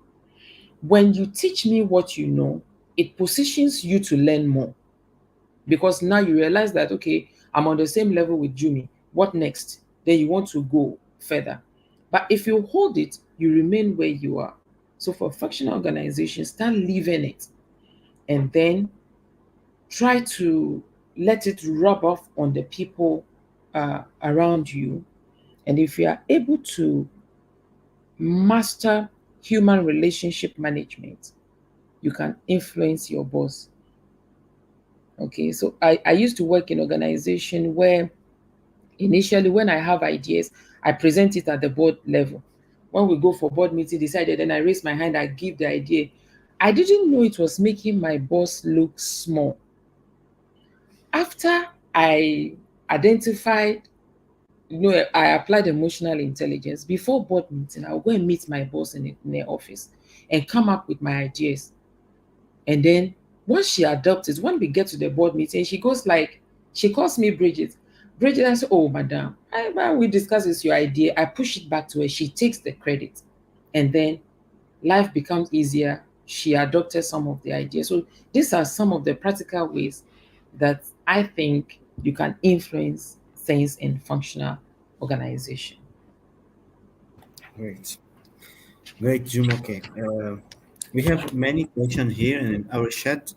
When you teach me what you know, it positions you to learn more, because now you realize that, okay, I'm on the same level with Jumi. What next? Then you want to go further. But if you hold it, you remain where you are. So for functional organizations, start living it and then try to let it rub off on the people around you. And if you are able to master human relationship management, you can influence your boss. Okay, so I used to work in organization where initially, when I have ideas, I present it at the board level. When we go for board meeting, decided, then I raise my hand, I give the idea. I didn't know it was making my boss look small. After I identified, I applied emotional intelligence. Before board meeting, I'll go and meet my boss in the office and come up with my ideas. And then once she adopts it, when we get to the board meeting, she goes like, she calls me Bridget. Bridget, I say, oh, madam, when we discuss this, your idea, I push it back to her. She takes the credit. And then life becomes easier. She adopted some of the ideas. So these are some of the practical ways that I think you can influence things in functional organization. Great. Great, Jumoke. We have many questions here in our chat.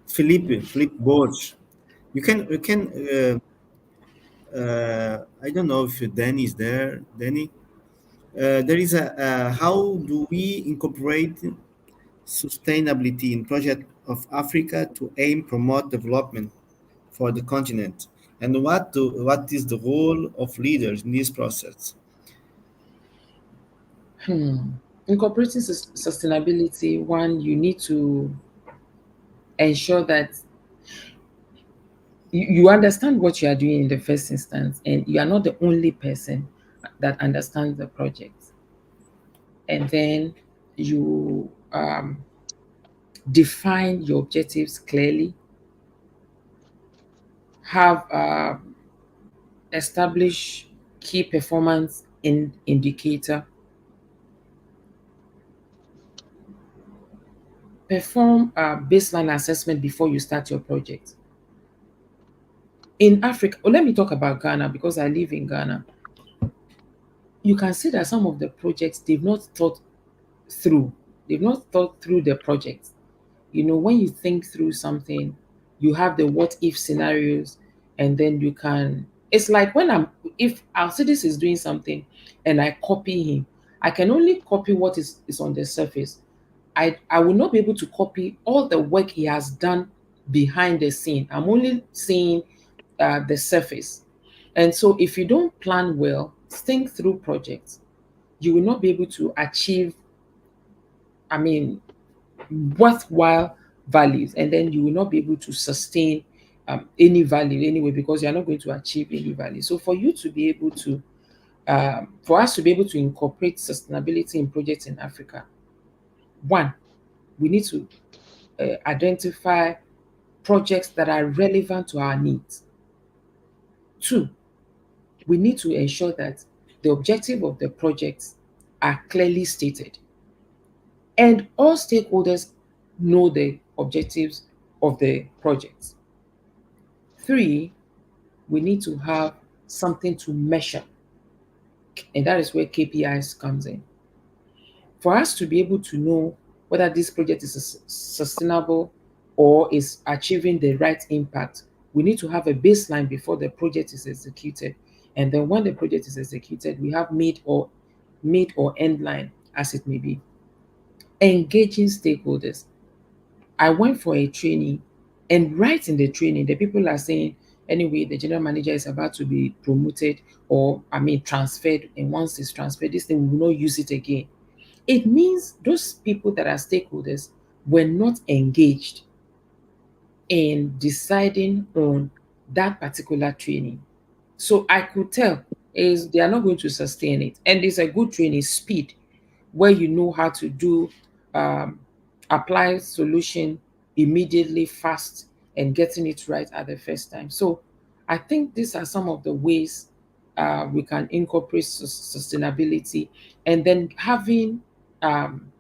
Philippe Borges. I don't know if Danny is there. Danny, there is how do we incorporate sustainability in project of Africa to aim promote development for the continent, and what is the role of leaders in this process? Hmm. Incorporating sustainability, one, you need to ensure that you understand what you are doing in the first instance, and you are not the only person that understands the project. And then you define your objectives clearly, have establish key performance indicator, perform a baseline assessment before you start your project. In Africa, let me talk about Ghana because I live in Ghana. You can see that some of the projects through. They've not thought through the project. When you think through something, you have the what if scenarios, and then you can. It's like if Alcides is doing something and I copy him, I can only copy what is on the surface. I will not be able to copy all the work he has done behind the scene. I'm only seeing the surface. And so if you don't plan well, think through projects, you will not be able to achieve, I mean, worthwhile values, and then you will not be able to sustain any value anyway, because you're not going to achieve any value. So for you to be able to, for us to be able to incorporate sustainability in projects in Africa, one, we need to identify projects that are relevant to our needs. Two, we need to ensure that the objective of the projects are clearly stated and all stakeholders know the objectives of the projects. Three, we need to have something to measure, and that is where KPIs comes in. For us to be able to know whether this project is sustainable or is achieving the right impact, we need to have a baseline before the project is executed. And then when the project is executed, we have mid or end line, as it may be. Engaging stakeholders. I went for a training, and right in the training, the people are saying, anyway, the general manager is about to be promoted or, I mean, transferred. And once it's transferred, this thing we will not use it again. It means those people that are stakeholders were not engaged in deciding on that particular training. So I could tell is they are not going to sustain it. And it's a good training, speed, where you know how to do um, apply solution immediately, fast, and getting it right at the first time. So I think these are some of the ways we can incorporate sustainability, and then having um,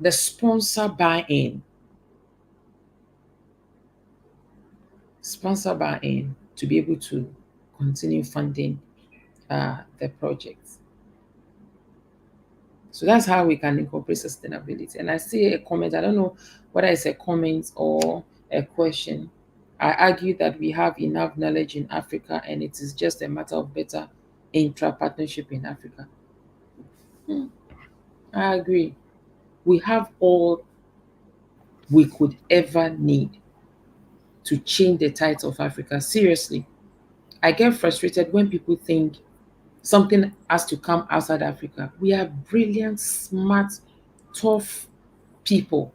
the sponsor buy-in, to be able to continue funding the projects. So that's how we can incorporate sustainability. And I see a comment, I don't know whether it's a comment or a question. I argue that we have enough knowledge in Africa and it is just a matter of better intra-partnership in Africa. I agree. We have all we could ever need to change the tides of Africa. Seriously, I get frustrated when people think something has to come outside Africa. We are brilliant, smart, tough people.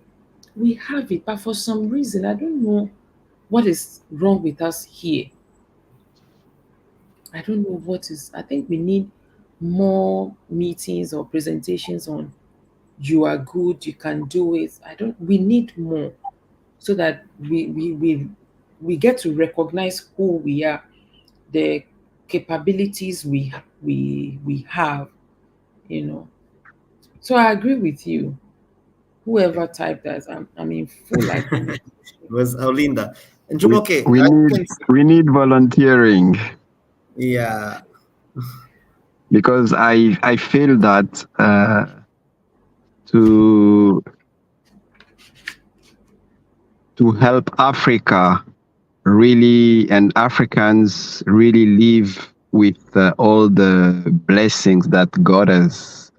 We have it, but for some reason, I don't know what is wrong with us here. I don't know what is. I think we need more meetings or presentations on you are good, you can do it. I don't. We need more so that we get to recognize who we are, the capabilities we have, you know. So I agree with you. Whoever typed that, I'm in full agreement. It was Aulinda. And We Jumoke, we I need can, we need volunteering yeah, because I feel that to to help Africa really and Africans really live with all the blessings that God has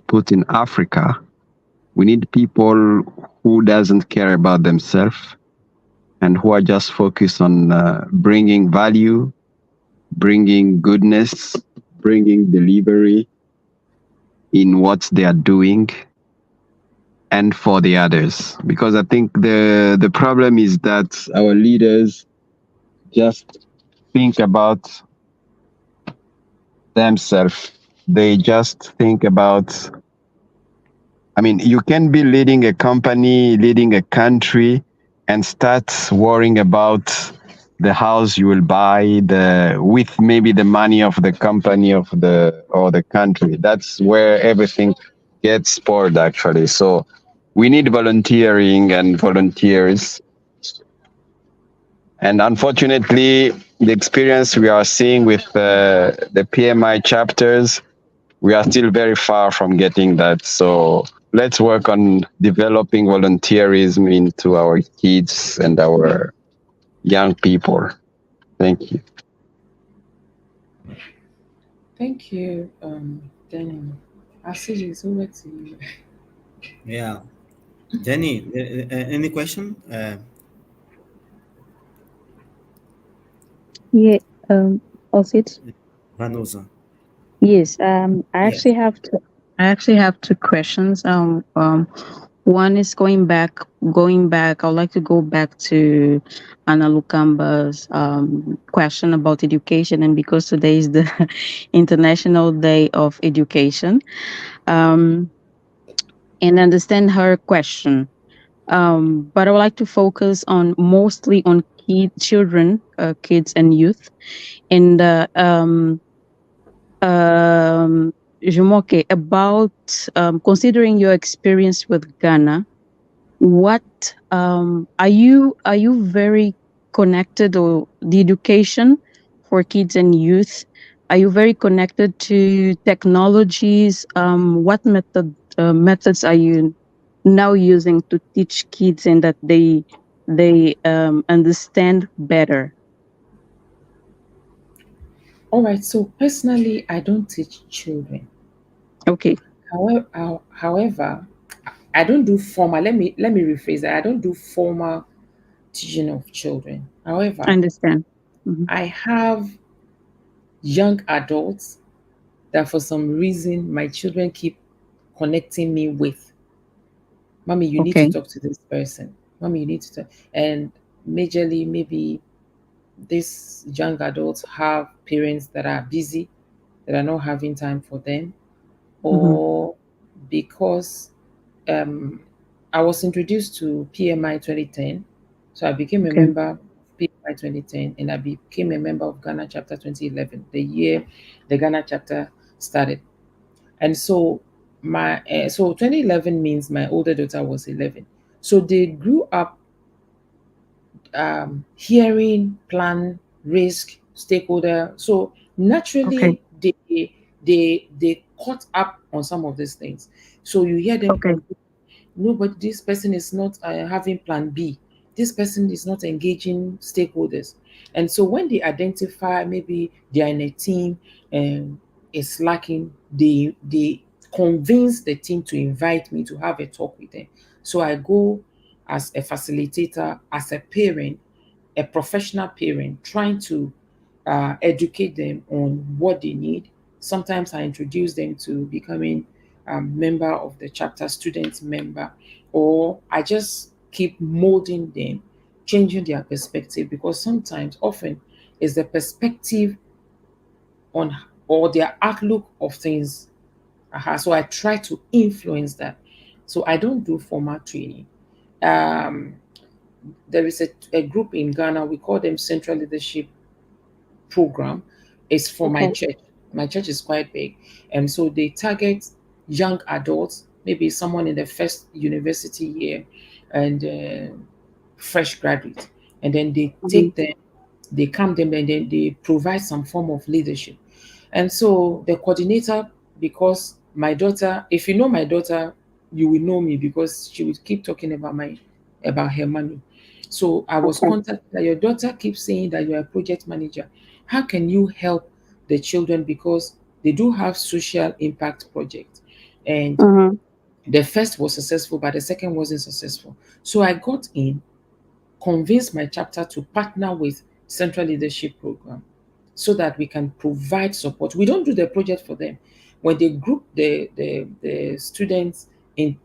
put in Africa, we need people who doesn't care about themselves and who are just focused on bringing value, bringing goodness, bringing delivery in what they are doing and for the others. Because I think the problem is that our leaders just think about themselves. They just think about, I mean, you can be leading a company, leading a country, and start worrying about the house you will buy, with maybe the money of the company or the country. That's where everything gets spoiled actually. So we need volunteering and volunteers. And unfortunately, the experience we are seeing with the PMI chapters, we are still very far from getting that. So let's work on developing volunteerism into our kids and our young people. Thank you. Thank you, Daniel. Asiji, it's over to you. yeah. Jenny, any question? Yeah. Also, Vanusa. yes. Yes. I actually have two questions. One is going back going back, I would like to go back to Anna Lukamba's question about education, and because today is the International Day of Education, um, and understand her question. But I would like to focus on mostly on children, kids, and youth. And Jumoke, about considering your experience with Ghana, what are you very connected, or the education for kids and youth? Are you very connected to technologies? What methods are you now using to teach kids and that they understand better? All right. So personally, I don't teach children. Okay, However, I don't do formal. Let me rephrase that. I don't do formal teaching of children. I However, understand. Hmm. I have young adults that for some reason my children keep connecting me with. Mommy, you need to Okay, talk to this person. Mommy, you need to talk. And majorly, maybe these young adults have parents that are busy, that are not having time for them, hmm, or because um, I was introduced to PMI 2010. So I became a okay, member of PMI 2010, and I became a member of Ghana chapter 2011, the year the Ghana chapter started. And so 2011 means my older daughter was 11. So they grew up hearing plan, risk, stakeholder. So okay, naturally they caught up on some of these things. So you hear them okay, complain, no, but this person is not having plan B. This person is not engaging stakeholders. And so when they identify maybe they are in a team and it's lacking, they convince the team to invite me to have a talk with them. So I go as a facilitator, as a parent, a professional parent, trying to educate them on what they need. Sometimes I introduce them to becoming a member of the chapter, student member, or I just keep molding them, changing their perspective, because sometimes, often, is the perspective on or their outlook of things. So I try to influence that. So I don't do formal training. Um, there is a group in Ghana, we call them Central Leadership Program. It's for my okay, church. My church is quite big. And so they target young adults, maybe someone in the first university year and fresh graduate. And then they hmm, take them, they come them, and then they provide some form of leadership. And so the coordinator, because my daughter, if you know my daughter, you will know me because she would keep talking about her money. So I was okay, contacted that your daughter keeps saying that you are a project manager. How can you help the children, because they do have social impact project, and hmm, the first was successful, but the second wasn't successful. So I got in, convinced my chapter to partner with Central Leadership Program so that we can provide support. We don't do the project for them. When they group the students in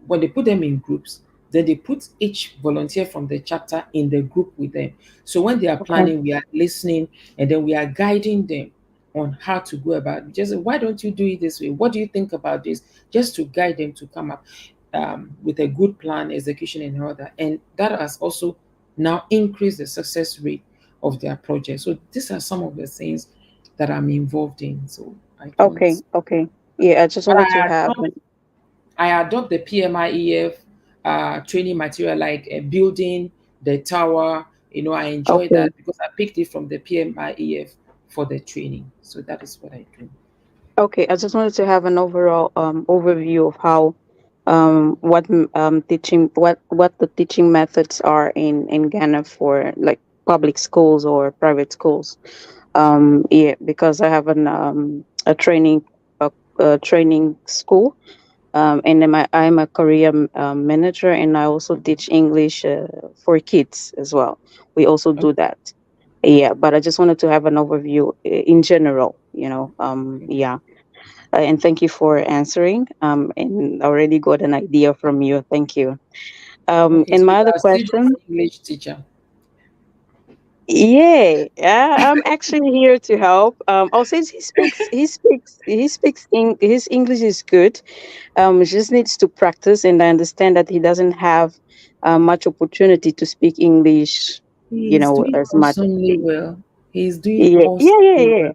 when they put them in groups, then they put each volunteer from the chapter in the group with them. So when they are okay, planning, we are listening, and then we are guiding them on how to go about it. Just why don't you do it this way? What do you think about this? Just to guide them to come up with a good plan, execution, and all that. And that has also now increased the success rate of their project. So these are some of the things that I'm involved in. So I don't, okay, okay. Yeah, I just but wanted to have I adopt the PMIEF training material, like building the tower. I enjoy okay, that because I picked it from the PMIEF for the training. So that is what I do. okay. I just wanted to have an overall overview of how teaching what the teaching methods are in Ghana for like public schools or private schools. Yeah, because I have a training school. And I'm a career manager, and I also teach English for kids as well. We also Okay. do that. Yeah, but I just wanted to have an overview in general, yeah. And thank you for answering. And I already got an idea from you. Thank you. Okay, And so you my other are student question, English teacher. yeah, I'm actually here to help. Oh, since his English is good. He just needs to practice, and I understand that he doesn't have much opportunity to speak English, He's doing as much. awesomely well. He's doing Yeah, yeah, yeah, awesomely yeah, well.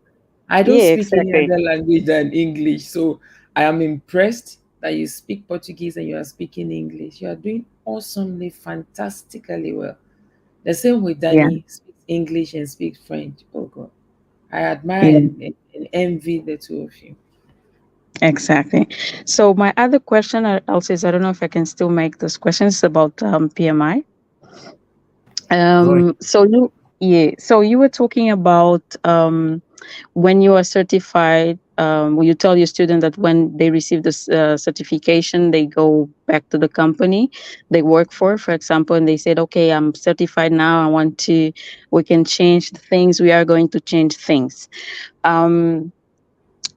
I don't yeah, speak any exactly. other language than English, so I am impressed that you speak Portuguese and you are speaking English. You are doing awesomely, fantastically well. The same with Yeah, Danny speaks English and speaks French. Oh God, I admire yeah, and envy the two of you. exactly. So my other question, also, is I don't know if I can still make those questions about PMI. Go ahead. So you were talking about when you are certified. When you tell your student that when they receive this certification, they go back to the company they work for example, and they said, "Okay, I'm certified now. I want to. We can change the things. We are going to change things." Um,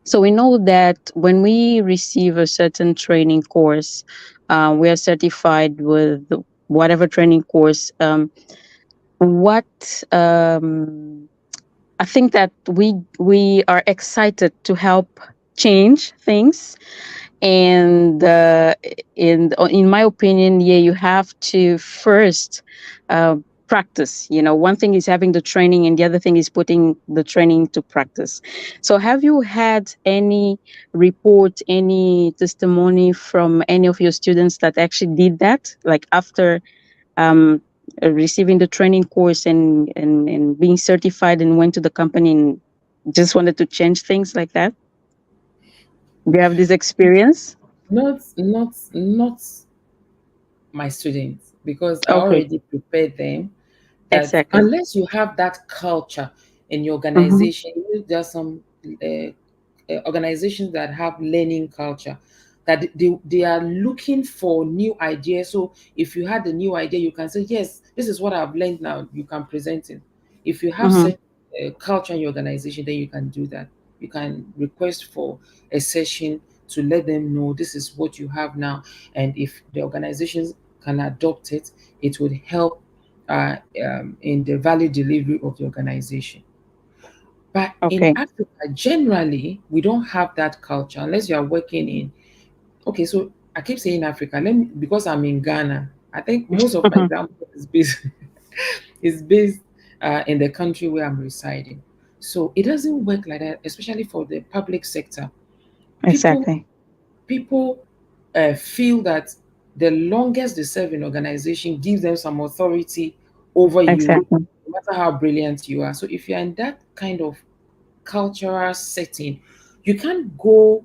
so we know that when we receive a certain training course, we are certified with whatever training course. What I think that we are excited to help change things, and in my opinion, yeah, you have to first uh, practice. One thing is having the training, and the other thing is putting the training to practice. So, have you had any report, any testimony from any of your students that actually did that, like after um, receiving the training course and being certified and went to the company and just wanted to change things like that? Do you have this experience? Not my students, because I Okay, already prepared them that exactly. unless you have that culture in your Mm-hmm. organization, there are some organizations that have learning culture, that they are looking for new ideas. So if you had a new idea, you can say, yes, this is what I've learned, now you can present it. If you have Mm-hmm. such culture in your organization, then you can do that. You can request for a session to let them know this is what you have now, and if the organizations can adopt it, it would help in the value delivery of the organization. But in Okay. Africa, generally, we don't have that culture unless you are working in. Okay, so I keep saying Africa. Let me, because I'm in Ghana. I think most of my Mm-hmm. example is based is based in the country where I'm residing. So it doesn't work like that, especially for the public sector. People Exactly. people feel that the longest they serve in organization gives them some authority over you, Exactly. no matter how brilliant you are. So if you're in that kind of cultural setting, you can't go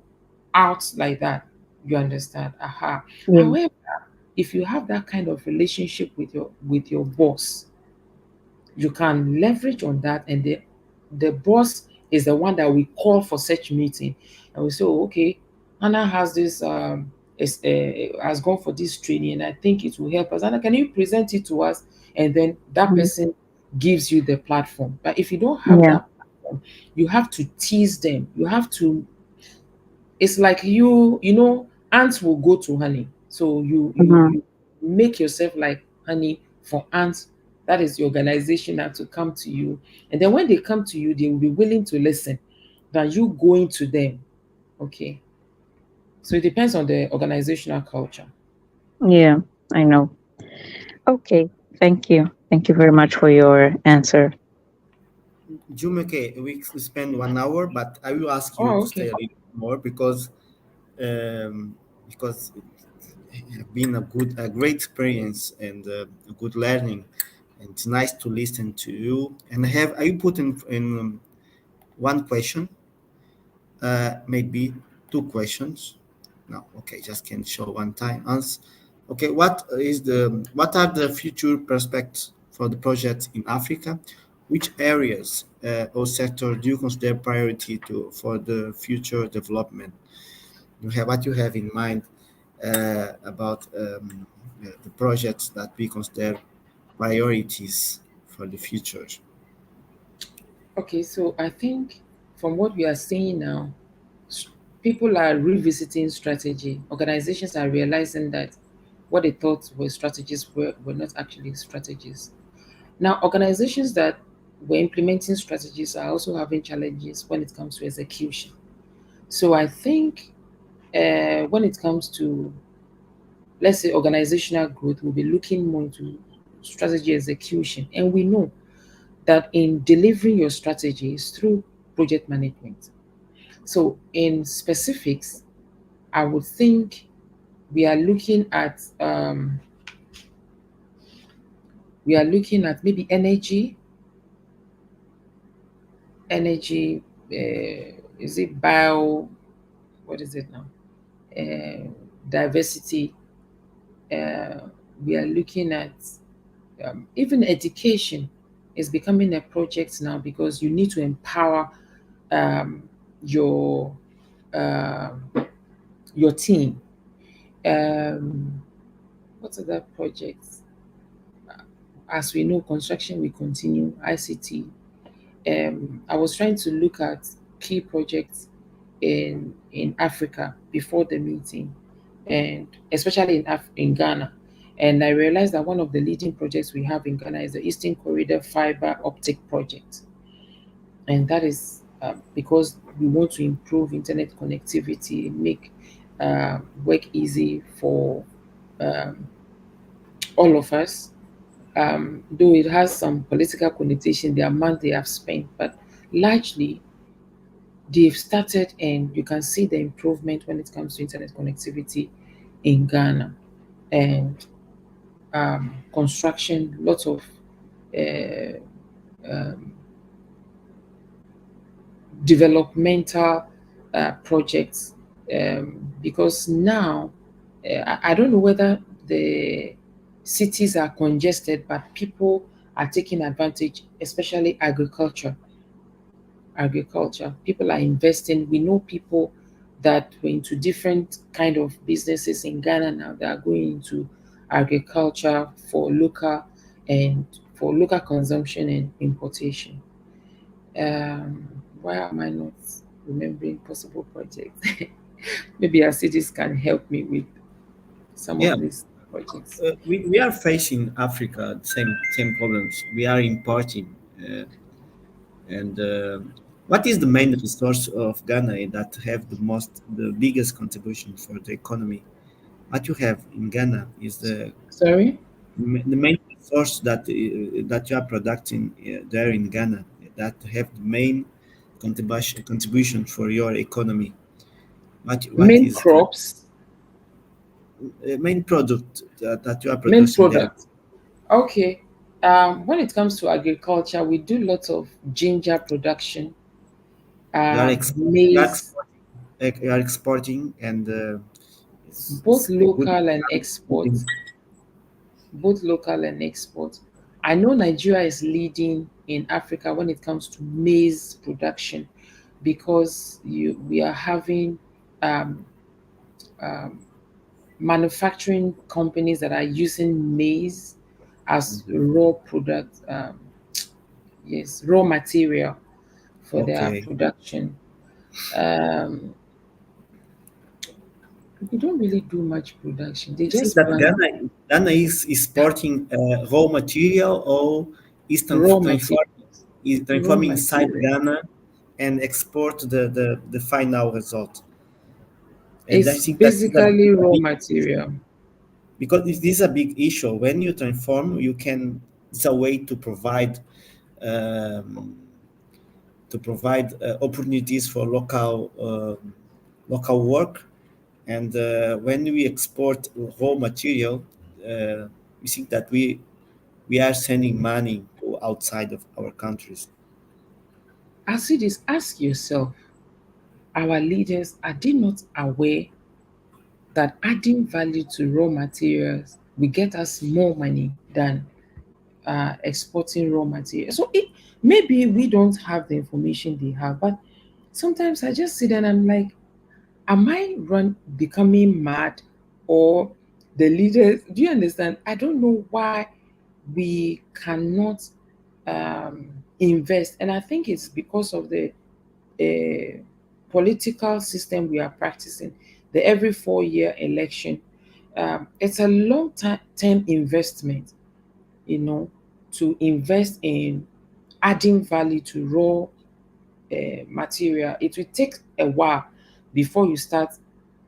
out like that. You understand? Aha. Yeah. However, if you have that kind of relationship with your boss, you can leverage on that, and the boss is the one that we call for such meeting, and we say, oh, okay, Anna has this has gone for this training, and I think it will help us. Anna, can you present it to us? And then that Mhm. person gives you the platform. But if you don't have Yeah. that platform, you have to tease them. You have to, it's like you know, ants will go to honey. So Mm-hmm. you make yourself like honey for ants. That is the organization now to come to you. And then when they come to you, they will be willing to listen than you going to them. Okay. So it depends on the organizational culture. Yeah. I know. Okay. Thank you. Thank you very much for your answer. Jumoke, we spend 1 hour, but I will ask you Oh, to stay okay. a little more um, because it has been a great experience and a good learning, and it's nice to listen to you. And I put in one question, maybe two questions. No, okay, just can show one time answer. Okay, what are the future prospects for the project in Africa? Which areas or sector do you consider priority for the future development? You have what you have in mind about the projects that we consider priorities for the future. Okay, so I think from what we are seeing now, s- people are revisiting strategy. Organizations are realizing that what they thought were strategies were not actually strategies. Now, organizations that were implementing strategies are also having challenges when it comes to execution. So I think when it comes to, let's say, organizational growth, we'll be looking more into strategy execution. And we know that in delivering your strategies through project management. So, in specifics, I would think we are looking at maybe energy. Is it bio? What is it now? Diversity. Uh, we are looking at even education is becoming a project now because you need to empower um, your uh, your team. What other projects? As we know, construction will continue. ICT. I was trying to look at key projects in Africa before the meeting, and especially in Ghana. And I realized that one of the leading projects we have in Ghana is the Eastern Corridor Fiber Optic Project, and that is because we want to improve internet connectivity, make work easy for um, all of us. Though it has some political connotation, the amount they have spent, but largely they've started, and you can see the improvement when it comes to internet connectivity in Ghana, and construction, lots of uh, um, developmental projects, because now I don't know whether the cities are congested, but people are taking advantage, especially agriculture. People are investing. We know people that were into different kind of businesses in Ghana now that are going into agriculture for and local consumption and importation. Um, why am I not remembering possible projects? Maybe our cities can help me with some Yeah, of these projects. we are facing Africa the same problems. We are importing, uh, and what is the main resource of Ghana that have the biggest contribution for the economy? What you have in Ghana is Sorry, the main resource that you are producing there in Ghana that have the main contribution for your economy. What main is the crops, main product that you are main producing there? product. Okay. When it comes to agriculture, we do lots of ginger production, You are maize, exporting, you are exporting, and both it's a good local and export. thing. Both local and export. I know Nigeria is leading in Africa when it comes to maize production because we are having um, um, manufacturing companies that are using maize as raw product, yes, raw material for their Okay. production. Um, we don't really do much production. They You think just that plant Ghana is exporting raw material or is raw material. Raw transforming inside material. Ghana and export the final result? And I It's think that is basically a raw big material. because this is a big issue. When you transform, you can. It's a way um, to provide opportunities for local work. And when we export raw material, we think that we are sending money to outside of our countries. As it is, ask yourself, our leaders, are they not aware that adding value to raw materials will get us more money than exporting raw materials? So maybe we don't have the information they have, but sometimes I just sit there and I'm like, am I becoming mad, or the leaders? Do you understand? I don't know why we cannot um, invest, and I think it's because of the political system we are practicing, the every 4 year election. It's a long term investment, you know, to invest in adding value to raw material. It will take a while before you start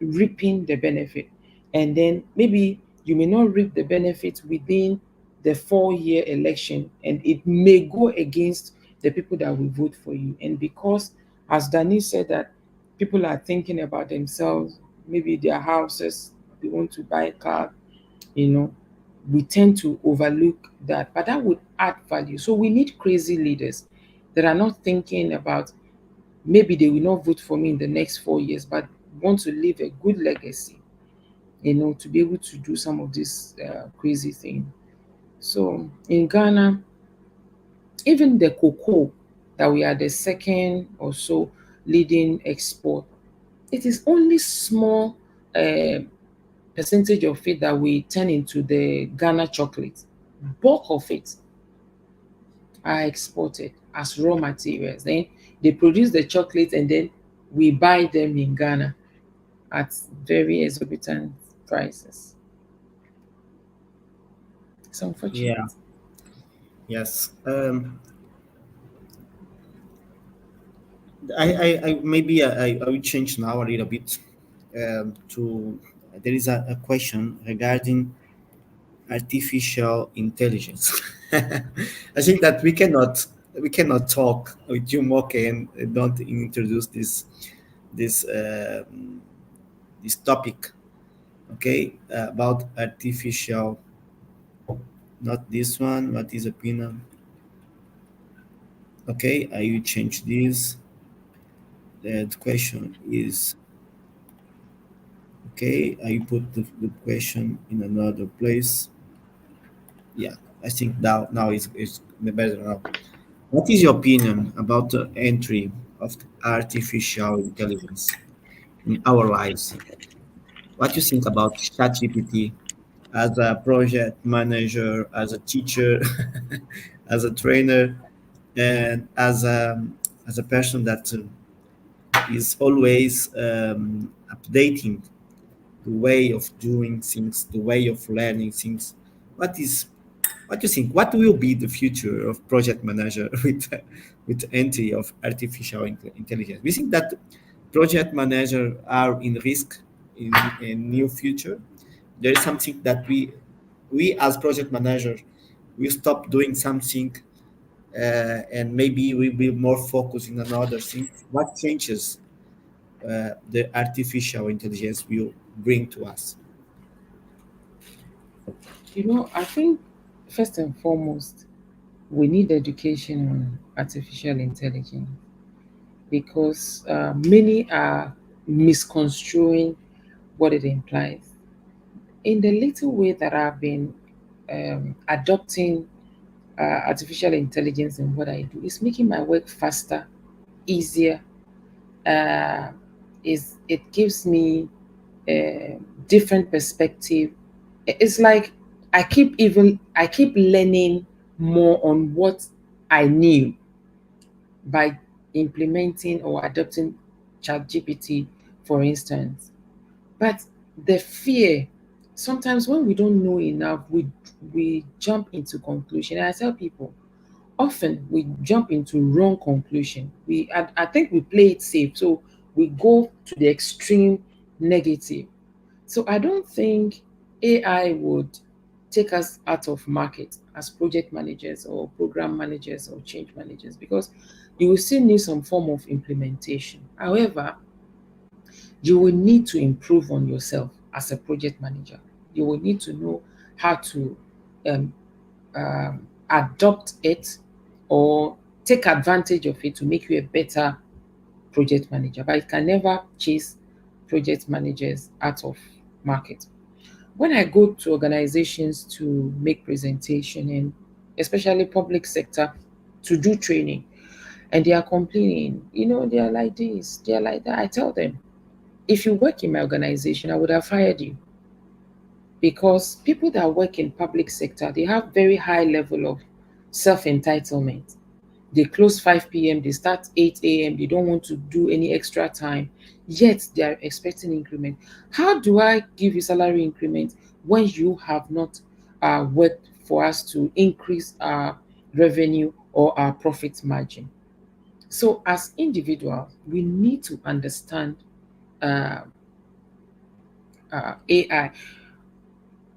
reaping the benefit. And then maybe you may not reap the benefit within the 4 year election, and it may go against the people that will vote for you. And because, as Danny said, that people are thinking about themselves, maybe their houses, they want to buy a car, you know, we tend to overlook that. But that would add value. So we need crazy leaders that are not thinking about maybe they will not vote for me in the next 4 years, but want to leave a good legacy, to be able to do some of this crazy thing. So in Ghana, even the cocoa that we are the second or so leading export, it is only small uh, percentage of it that we turn into the Ghana chocolate. Bulk of it are exported as raw materials. Then they produce the chocolate and then we buy them in Ghana at very exorbitant prices. It's unfortunate. Yeah. Yes. I maybe I will change now a little bit to there is a question regarding artificial intelligence. I think that we cannot talk with Jumoke and don't introduce this topic. Okay, about artificial, not this one, but his opinion. Okay, I will change this. The question is okay. I put the question in another place. Yeah, I think now is better now. What is your opinion about the entry of artificial intelligence in our lives? What do you think about ChatGPT as a project manager, as a teacher, as a trainer, and as a person that is always updating the way of doing things, the way of learning things? What is what do you think? What will be the future of project manager with the entry of artificial intelligence? We think that project manager are in risk in near future. There is something that we as project manager we stop doing something and maybe we will more focus in another thing. What changes the artificial intelligence will bring to us? I think first and foremost, we need education on artificial intelligence because many are misconstruing what it implies. In the little way that I've been adopting artificial intelligence in what I do, it's making my work faster, easier. Uh, is it gives me a different perspective. It's like I keep learning more on what I knew by implementing or adopting ChatGPT, for instance. But the fear, sometimes when we don't know enough, we jump into conclusion. And I tell people, often we jump into wrong conclusion. I think we play it safe, so we go to the extreme negative. So I don't think AI would take us out of market as project managers or program managers or change managers because you will still need some form of implementation. However, you will need to improve on yourself as a project manager. You will need to know how to um, adopt it or take advantage of it to make you a better project manager. But you can never chase project managers out of market. When I go to organizations to make presentation and especially public sector to do training and they are complaining, they are like this, they are like that. I tell them, if you work in my organization, I would have fired you because people that work in public sector, they have very high level of self-entitlement. They close 5 p.m., they start 8 a.m., they don't want to do any extra time, yet they are expecting increment. How do I give you salary increment when you have not worked for us to increase our revenue or our profit margin? So, as individuals, we need to understand uh, AI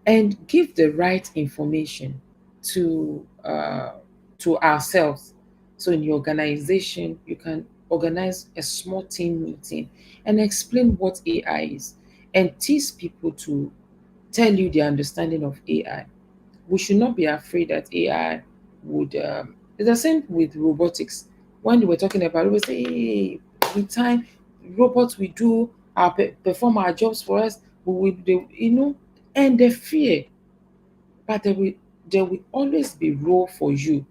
and give the right information to to ourselves. So in your organization, you can organize a small team meeting and explain what AI is, and teach people to tell you their understanding of AI. We should not be afraid that AI would. It's the same with robotics. When we were talking about it, we say, hey, with time, robots will do perform our jobs for us. We will, and the fear, but there will always be role for you.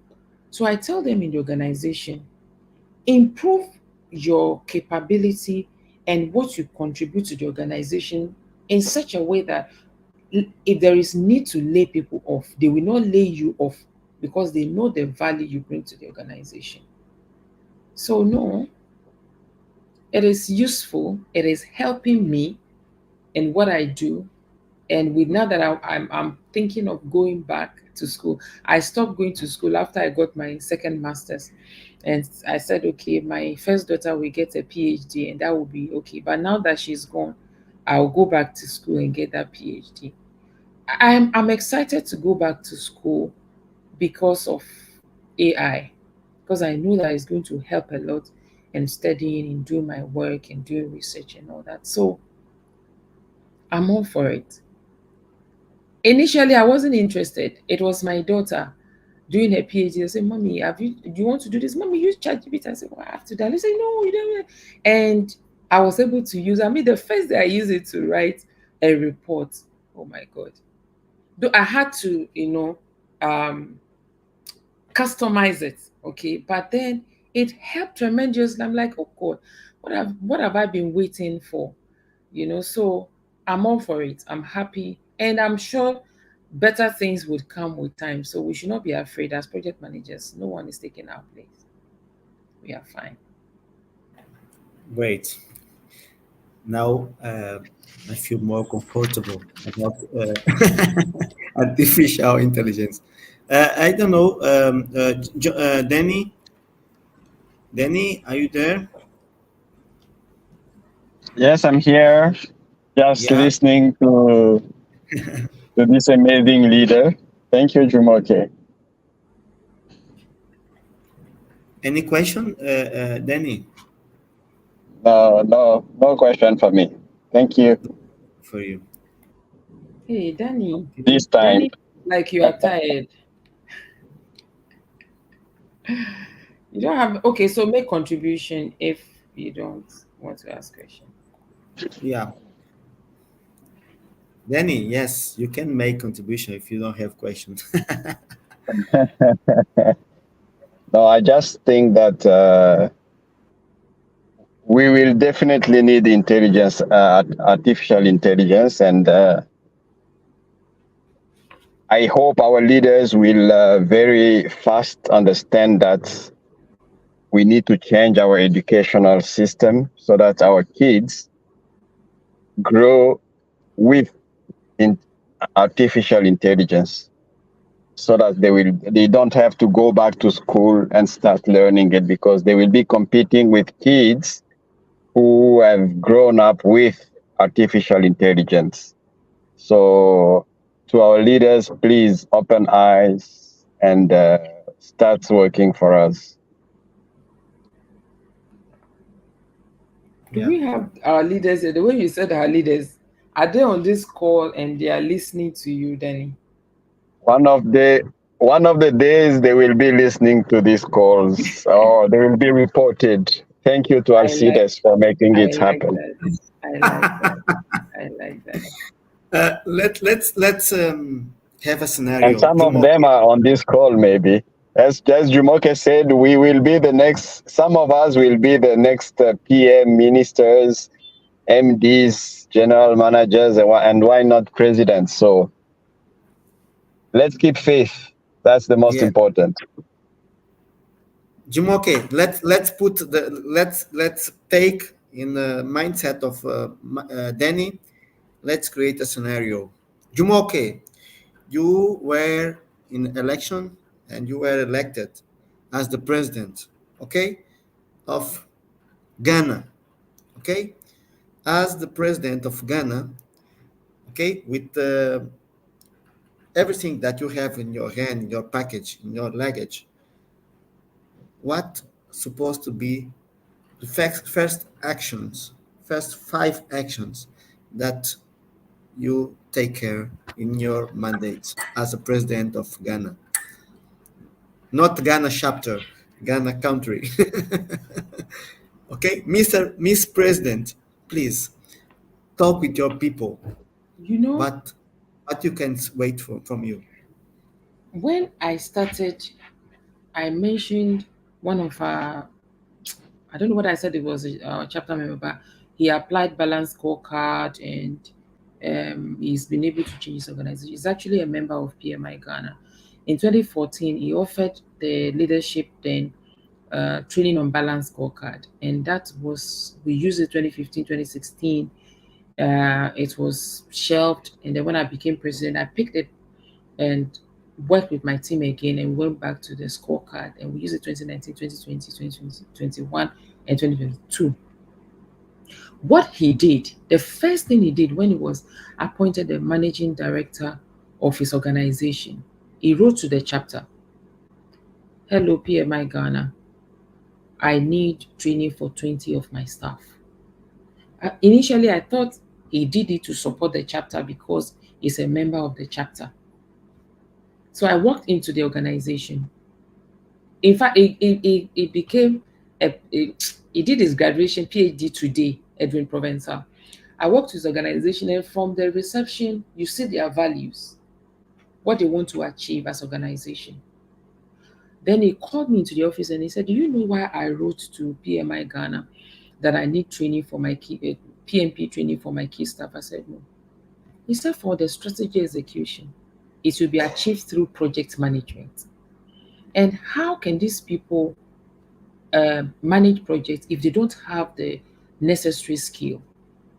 So I tell them in the organization, improve your capability and what you contribute to the organization in such a way that if there is need to lay people off, they will not lay you off because they know the value you bring to the organization. So no, it is useful. It is helping me in what I do. And with now that I'm thinking of going back to school, I stopped going to school after I got my second master's, and I said, okay, my first daughter will get a PhD, and that will be okay. But now that she's gone, I'll go back to school and get that PhD. I'm excited to go back to school because of AI, because I know that it's going to help a lot in studying and doing my work and doing research and all that. So I'm all for it. Initially, I wasn't interested. It was my daughter doing her PhD. I said, "Mommy, do you want to do this? Mommy, use ChatGPT." I said, "Well, I have to do that." They say, "No, you don't." And I was able to use. I mean, the first day I used it to write a report. Oh my God! Though I had to, um, customize it. Okay, but then it helped tremendously. I'm like, oh God, what have I been waiting for? So I'm all for it. I'm happy, and I'm sure better things would come with time. So we should not be afraid. As project managers, no one is taking our place. We are fine. Great. Now I feel more comfortable about artificial intelligence. I don't know, Danny. Danny, are you there? Yes, I'm here, just Yeah. listening to this amazing leader. Thank you, Jumoke. Any question, Danny, No, no, no question for me. Thank you. for you? Hey, Danny. Okay. This time. Danny, like you are tired. You don't have. Okay, so make contribution if you don't want to ask question. Yeah. Danny, yes, you can make contribution if you don't have questions. No, I just think that we will definitely need intelligence, artificial intelligence, and I hope our leaders will very fast understand that we need to change our educational system so that our kids grow with in artificial intelligence, so that they don't have to go back to school and start learning it, because they will be competing with kids who have grown up with artificial intelligence. So to our leaders, please open eyes and start working for us. Do Yeah. we have our leaders here? The way you said our leaders, are they on this call and they are listening to you, Danny? One of the one of the days they will be listening to these calls, or they will be reported. Thank you to I like Alcides for making I it like happen. that. I like that. I like that. Let's have a And scenario. some of Jumoke. them are on this call, maybe. As Jumoke said, we will be the next, some of us will be the next PM ministers, MDs, general managers, and why not presidents? So let's keep faith. That's the most Yeah. important. Jumoke, let's take in the mindset of Danny. Let's create a scenario. Jumoke, you were in election and you were elected as the president, okay, of Ghana, okay, as the president of Ghana, okay, with everything that you have in your hand, in your package, in your luggage, what supposed to be the first actions, first five actions that you take care in your mandate as a president of Ghana? Not Ghana chapter, Ghana country. Okay, Miss President, please talk with your people. You know, What you can wait for from you? when I started, I mentioned one of our, I don't know what I said, it was a chapter member, but he applied balance scorecard and he's been able to change his organization. He's actually a member of PMI Ghana. In 2014, he offered the leadership then training on balance scorecard, and that was, we used it 2015, 2016. It was shelved, and then when I became president, I picked it and worked with my team again and went back to the scorecard, and we used it 2019, 2020, 2021, and 2022. What he did, the first thing he did when he was appointed the managing director of his organization, he wrote to the chapter, "Hello, PMI Ghana. I need training for 20 of my staff." Initially, I thought he did it to support the chapter because he's a member of the chapter. So I walked into the organization. In fact, it became he did his graduation PhD today, Edwin Provencal. I worked with his organization, and from the reception, you see their values, what they want to achieve as organization. Then he called me into the office and he said, "Do you know why I wrote to PMI Ghana that I need training for my key PMP training for my key staff?" I said, "No." He said, "For the strategy execution, it will be achieved through project management. And how can these people manage projects if they don't have the necessary skill?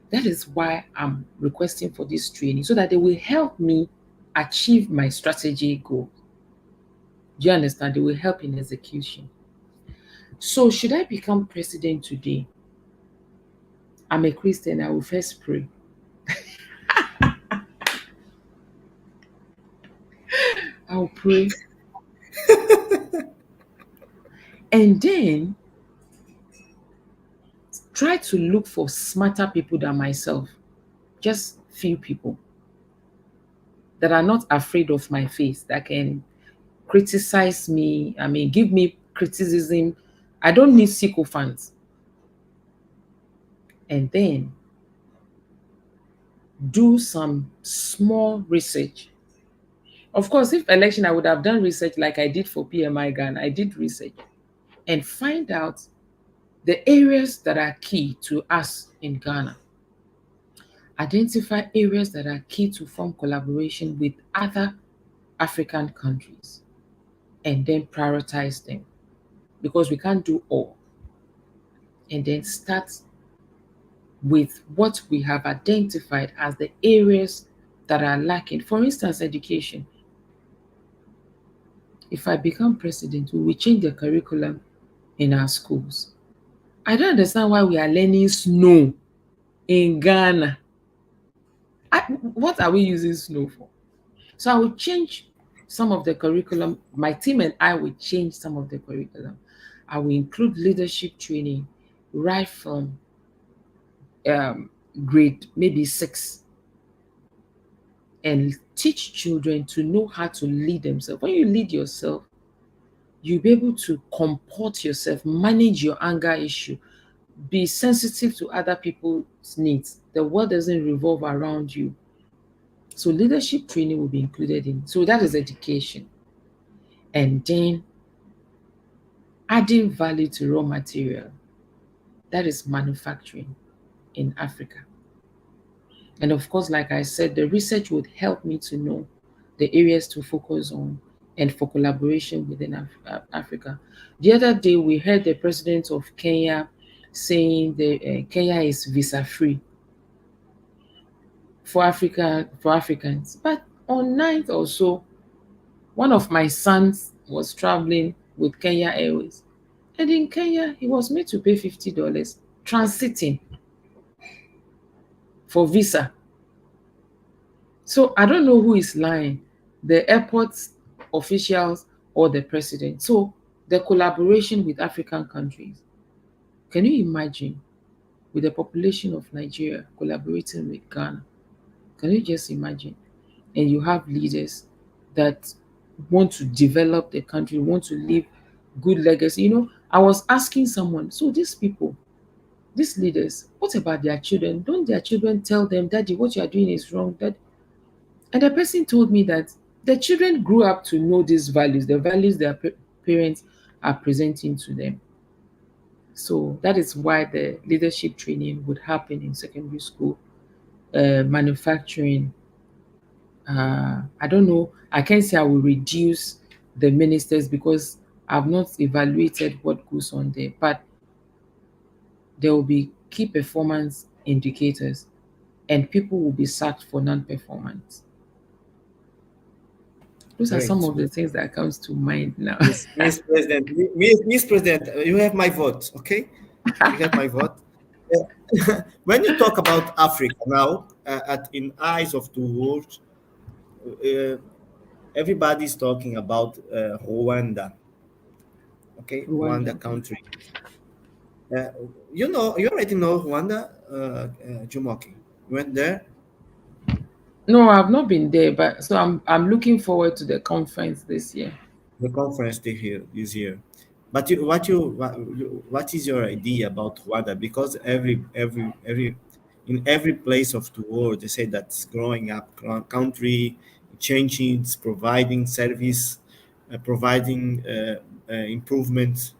That is why I'm requesting for this training so that they will help me achieve my strategy goal." Do you understand? They will help in execution. So, should I become president today? I'm a Christian. I will first pray. I'll pray. And then try to look for smarter people than myself. Just few people that are not afraid of my face, that can criticize me. I mean, give me criticism. I don't need sycophants. And then do some small research. Of course, if election, I would have done research like I did for PMI Ghana. I did research and find out the areas that are key to us in Ghana. Identify areas that are key to form collaboration with other African countries and then prioritize them because we can't do all. And then start with what we have identified as the areas that are lacking. For instance, education. If I become president, we will change the curriculum in our schools. I don't understand why we are learning snow in Ghana. What are we using snow for? So I will change some of the curriculum. My team and I will change some of the curriculum. I will include leadership training right from grade maybe 6 and teach children to know how to lead themselves. When you lead yourself, you'll be able to comport yourself, manage your anger issue, be sensitive to other people's needs. The world doesn't revolve around you. So leadership training will be included in. So that is education. And then adding value to raw material. That is manufacturing in Africa. And of course, like I said, the research would help me to know the areas to focus on and for collaboration within Africa. The other day, we heard the president of Kenya saying that Kenya is visa free for Africans. But on 9th or so, one of my sons was traveling with Kenya Airways, and in Kenya, he was made to pay $50 transiting for visa. So I don't know who is lying, the airport officials or the president. So the collaboration with African countries. Can you imagine with the population of Nigeria collaborating with Ghana? Can you just imagine? And you have leaders that want to develop the country, want to leave good legacy. I was asking someone, so these people, these leaders, what about their children? Don't their children tell them, Daddy, what you are doing is wrong? That And the person told me that the children grew up to know these values, the values their parents are presenting to them. So that is why the leadership training would happen in secondary school, manufacturing. I don't know. I can't say I will reduce the ministers because I've not evaluated what goes on there, but there will be key performance indicators and people will be sacked for non-performance. Those are some Great. of the things that comes to mind now. Miss President, Miss President, you have my vote, okay? You have my vote. When you talk about Africa now, in eyes of the world, uh, everybody's talking about Rwanda, okay? Rwanda. Rwanda country. Uh, you already know Rwanda, Jumoke. You went there. No, I've not been there, but so I'm looking forward to the conference this year. The conference this year. But what is your idea about Rwanda? Because every in every place of the world they say that's growing up country, changing, it's providing service, providing improvements.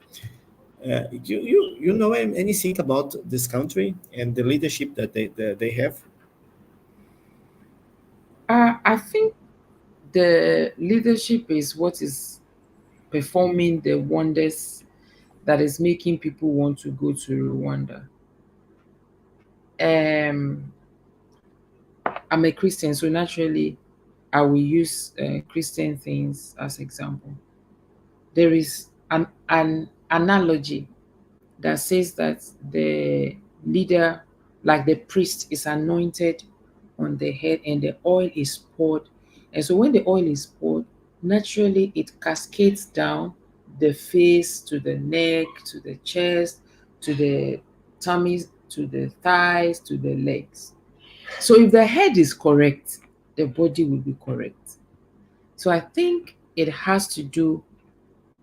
You know anything about this country and the leadership that they have? I think the leadership is what is performing the wonders that is making people want to go to Rwanda. Um, I'm a Christian, so naturally I will use Christian things as example. There is an analogy that says that the leader, like the priest, is anointed on the head and the oil is poured. And so when the oil is poured, naturally it cascades down the face to the neck, to the chest, to the tummy, to the thighs, to the legs. So if the head is correct, the body will be correct. So I think it has to do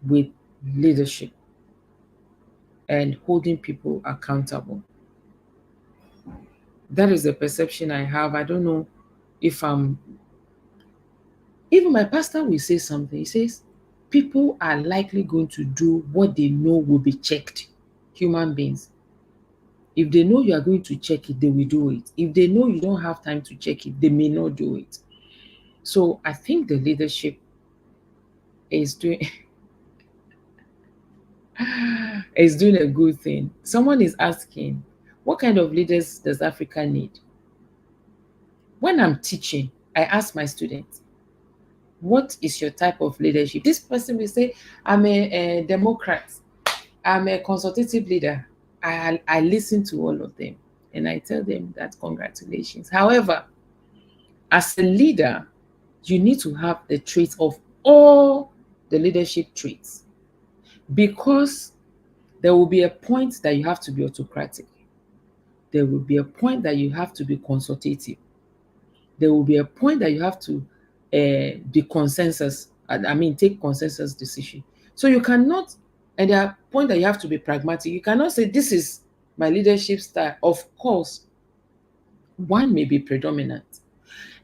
with leadership and holding people accountable. That is the perception I have. I don't know if I'm, even my pastor will say something. He says, people are likely going to do what they know will be checked. Human beings. If they know you are going to check it, they will do it. If they know you don't have time to check it, they may not do it. So I think the leadership is doing is doing a good thing. Someone is asking, what kind of leaders does Africa need? When I'm teaching, I ask my students, what is your type of leadership? This person will say, I'm a Democrat, I'm a consultative leader. I listen to all of them and I tell them that congratulations. However, as a leader, you need to have the traits of all the leadership traits because there will be a point that you have to be autocratic. There will be a point that you have to be consultative. There will be a point that you have to be consensus. I mean, take consensus decision. So you cannot, and there are point that you have to be pragmatic. You cannot say this is my leadership style. Of course, one may be predominant.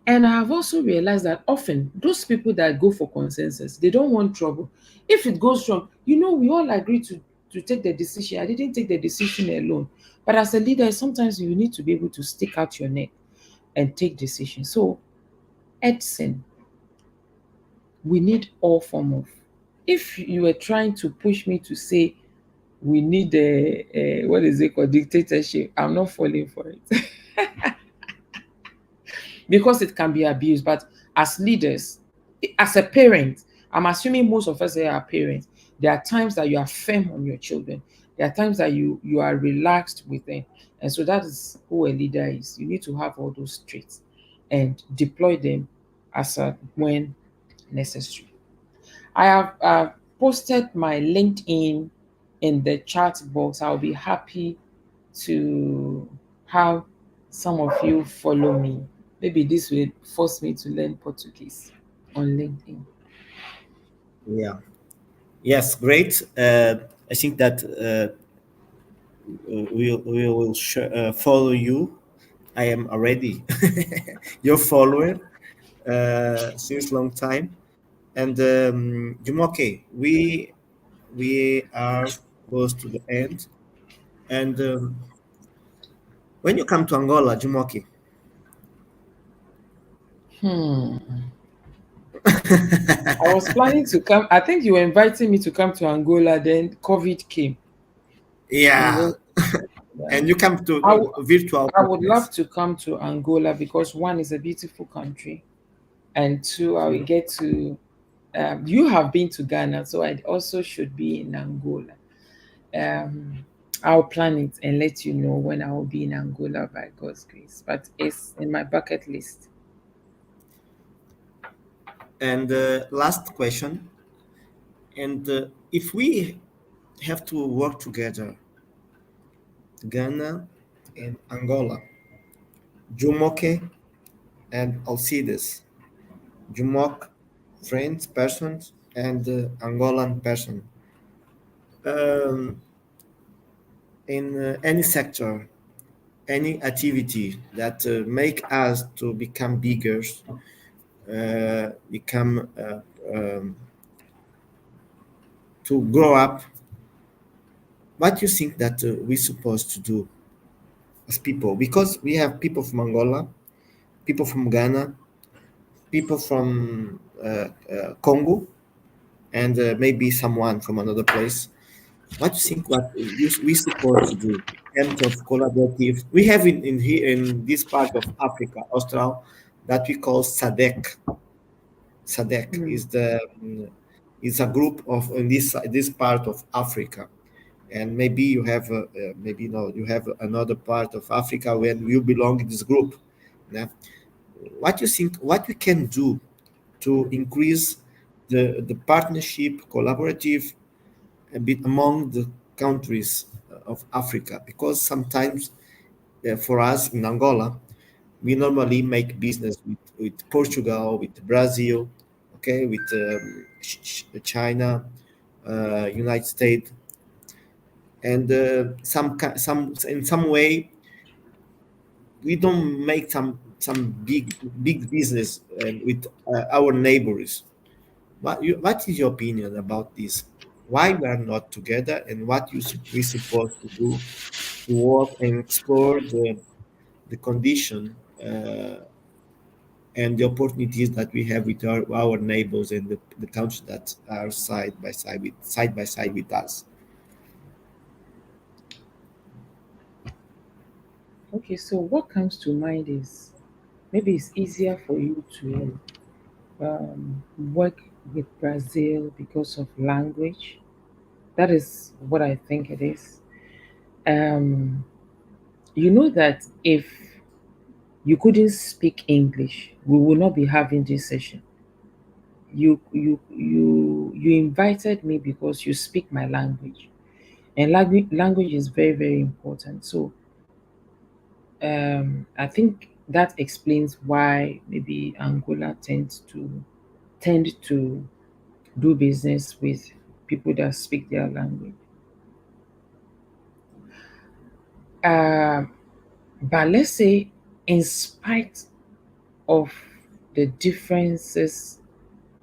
And I have also realized that often those people that go for consensus, they don't want trouble. If it goes wrong, we all agree to take the decision. I didn't take the decision alone. But as a leader, sometimes you need to be able to stick out your neck and take decisions. So Edson, We need all form of. If you were trying to push me to say we need a what is it called, dictatorship, I'm not falling for it. Because it can be abused. But as leaders, as a parent, I'm assuming most of us here are parents. There are times that you are firm on your children. There are times that you are relaxed with them. And so that is who a leader is. You need to have all those traits and deploy them as a, when necessary. I have posted my LinkedIn in the chat box. I'll be happy to have some of you follow me. Maybe this will force me to learn Portuguese on LinkedIn. Yeah. Yes, great. I think that we will follow you. I am already your follower since long time. And Jumoke, we are close to the end. And when you come to Angola, Jumoke, Hmm. I was planning to come. I think you were inviting me to come to Angola. Then COVID came, and yeah, then yeah. and you come to I, w- virtual I would love conference. to come to Angola because one is a beautiful country, and two, I will get to. You have been to Ghana, so I also should be in Angola. Um, I'll plan it and let you know when I will be in Angola by God's grace. But it's in my bucket list. And last question, and if we have to work together, Ghana and Angola, Jumoke and Alcides, Jumoke, French persons and Angolan person. Um, in any sector, any activity that make us to become bigger, become to grow up, what do you think that we supposed to do as people? Because we have people from Angola, people from Ghana, people from Congo, and maybe someone from another place. What do you think? What we supposed to do in terms of collaborative? We have in here in this part of Africa, Austral, that we call SADC. SADC Hmm. is the is a group of in this part of Africa, and maybe you have maybe no, you have another part of Africa when you belong in this group. Yeah? What do you think? What we can do to increase the partnership, collaborative a bit among the countries of Africa? Because sometimes for us in Angola, we normally make business with Portugal, with Brazil, okay, with China, United States, and some in some way we don't make some big business with our neighbors. What is your opinion about this? Why we are not together, and what we supposed to do to work and explore the condition and the opportunities that we have with our neighbors and the countries that are side by side with us. Okay, so what comes to mind is maybe it's easier for you to work with Brazil because of language. That is what I think it is. Um, you know that if you couldn't speak English, we will not be having this session. You invited me because you speak my language, and language is very very important. So I think that explains why maybe Angola tend to do business with people that speak their language. Uh, but let's say, in spite of the differences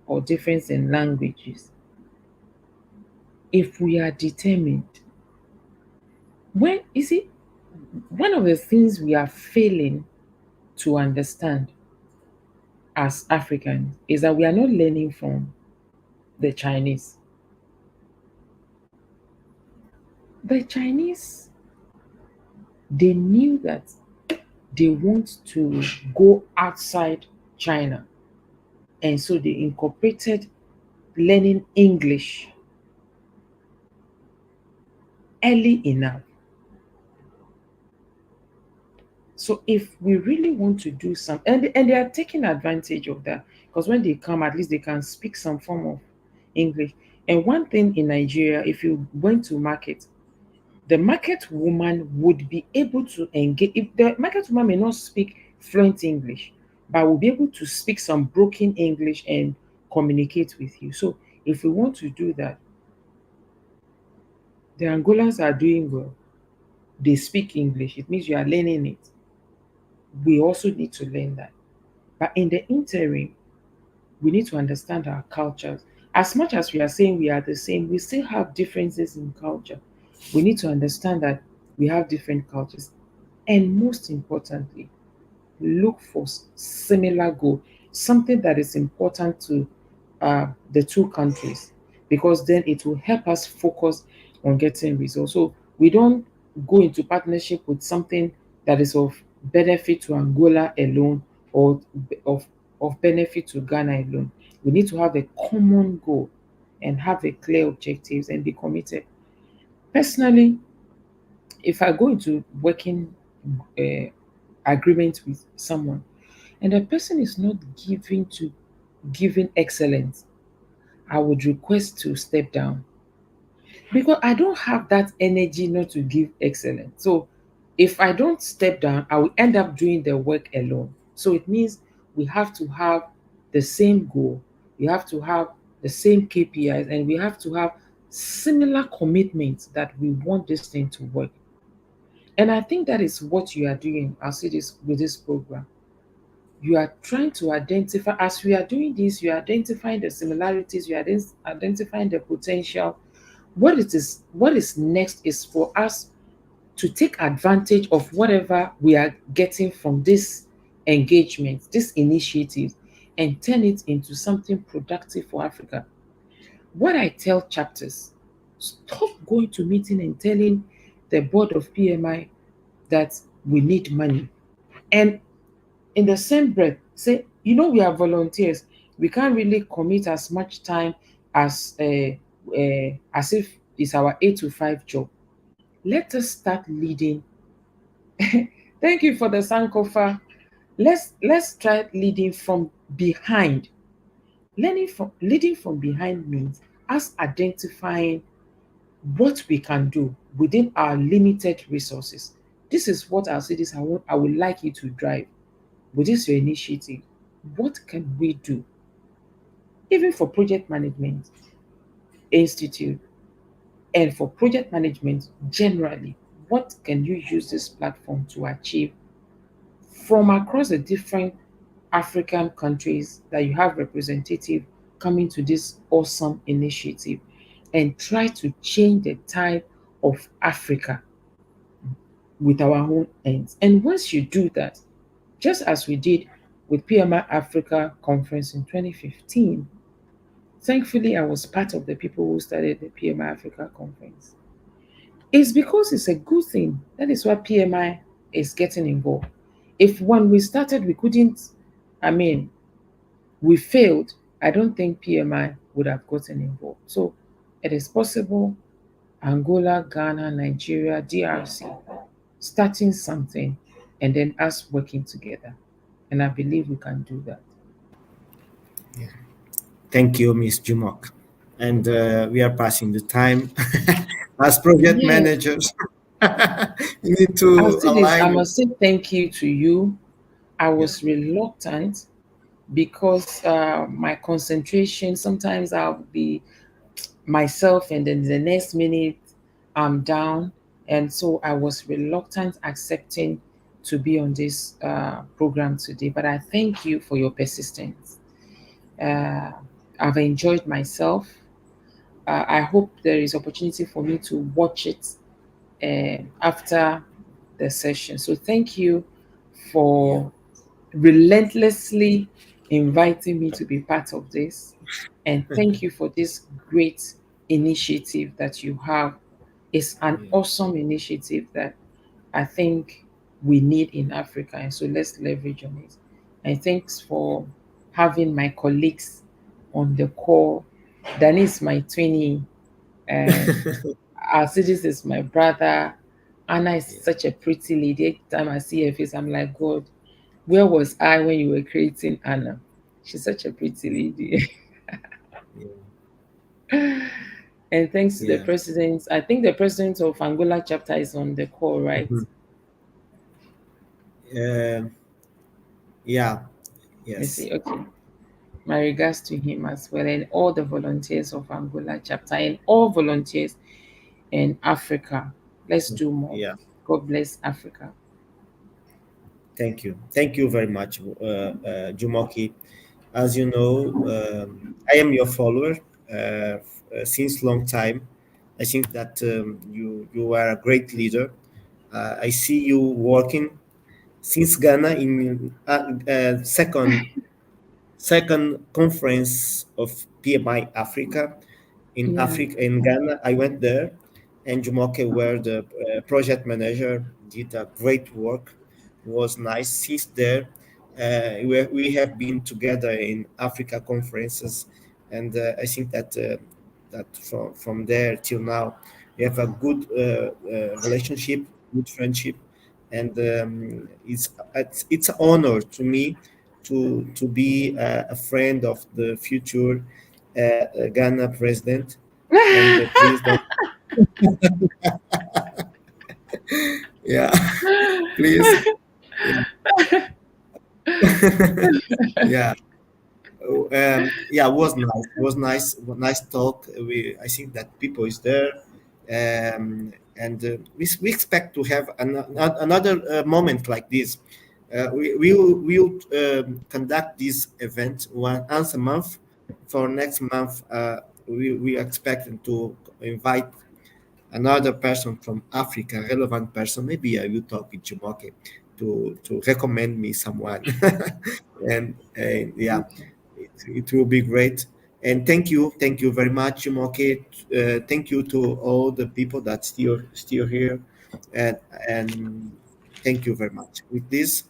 or difference in languages, if we are determined, when is it one of the things we are failing to understand as Africans is that we are not learning from the Chinese. The Chinese, they knew that they want to go outside China. And so they incorporated learning English early enough. So if we really want to do some, and they are taking advantage of that, because when they come, at least they can speak some form of English. And one thing in Nigeria, if you went to market, the market woman would be able to engage. If the market woman may not speak fluent English, but will be able to speak some broken English and communicate with you. So if we want to do that, the Angolans are doing well. They speak English. It means you are learning it. We also need to learn that. But in the interim, we need to understand our cultures. As much as we are saying we are the same, we still have differences in culture. We need to understand that we have different cultures. And most importantly, look for similar goal, something that is important to the two countries, because then it will help us focus on getting results. So we don't go into partnership with something that is of benefit to Angola alone, or of benefit to Ghana alone. We need to have a common goal and have a clear objectives and be committed. Personally, if I go into working uh, agreement with someone and the person is not giving excellence, I would request to step down, because I don't have that energy not to give excellence. So if I don't step down, I will end up doing the work alone. So it means we have to have the same goal, we have to have the same KPIs, and we have to have similar commitments that we want this thing to work. And I think that is what you are doing. I'll see this with this program. You are trying to identify, as we are doing this, you are identifying the similarities, you are identifying the potential. What is next is for us to take advantage of whatever we are getting from this engagement, this initiative, and turn it into something productive for Africa. What I tell chapters, stop going to meeting and telling the board of PMI that we need money. And in the same breath, say, we are volunteers. We can't really commit as much time as if it's our 8 to 5 job. Let us start leading. Thank you for the Sankofa. Let's try leading from behind. Leading from behind means us identifying what we can do within our limited resources. This is what I'll say. This I would like you to drive with this your initiative. What can we do, even for project management institute and for project management generally? What can you use this platform to achieve from across the different African countries that you have representative coming to this awesome initiative, and try to change the tide of Africa with our own ends? And once you do that, just as we did with PMI Africa conference in 2015, thankfully I was part of the people who started the PMI Africa conference. It's because it's a good thing. That is why PMI is getting involved. If when we started we couldn't, I mean, we failed, I don't think PMI would have gotten involved. So it is possible Angola, Ghana, Nigeria, DRC starting something and then us working together. And I believe we can do that. Yeah. Thank you, Miss Jumoke. And we are passing the time. As project Yeah, managers, you need I'll to say this. I align. must say thank you to you. I Yeah. was reluctant because my concentration, sometimes I'll be myself and then the next minute I'm down. And so I was reluctant accepting to be on this program today. But I thank you for your persistence. Uh, I've enjoyed myself. I hope there is opportunity for me to watch it after the session. So thank you Yeah. for relentlessly inviting me to be part of this. And thank you for this great initiative that you have. It's an Yeah. awesome initiative that I think we need in Africa. And so let's leverage on it. And thanks for having my colleagues on the call. Dan is my twinnie, and Arcidis is my brother. Anna is Yeah. such a pretty lady. Every time I see her face, I'm like, God, where was I when you were creating Anna? She's such a pretty lady. Yeah. And thanks to the Yeah. president. I think the president of Angola chapter is on the call, right? Mhm. Um, yeah. I Yes. see. Okay. My regards to him as well, and all the volunteers of Angola chapter, and all volunteers in Africa. Let's do more. Yeah. God bless Africa. Thank you. Thank you very much, Jumoke. As you know, I am your follower since long time. I think that you are a great leader. I see you working since Ghana in second conference of PMI Africa Yeah. in Ghana. I went there, and Jumoke were the project manager. Did a great work. Was nice. Since there, we have been together in Africa conferences, and I think that from there till now, we have a good relationship, good friendship, and it's an honor to me to be a friend of the future Ghana president. And please don't, yeah, please, yeah, yeah. Yeah, was nice. Was nice. Nice talk. I think that people is there, and we expect to have another moment like this. We will conduct this event once a month. For next month, we expect to invite another person from Africa, relevant person. Maybe I will talk with Jumoke to recommend me someone, and yeah, it will be great. And thank you very much, Jumoke. Thank you to all the people that still here, and thank you very much. With this,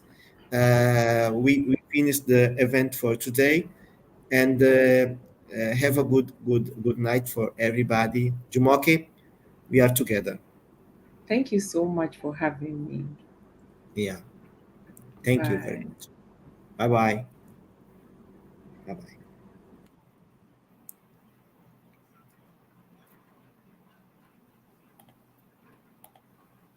we finish the event for today, and have a good night for everybody. Jumoke, we are together. Thank you so much for having me. Yeah. Thank you very Bye. much. Bye bye. Bye bye.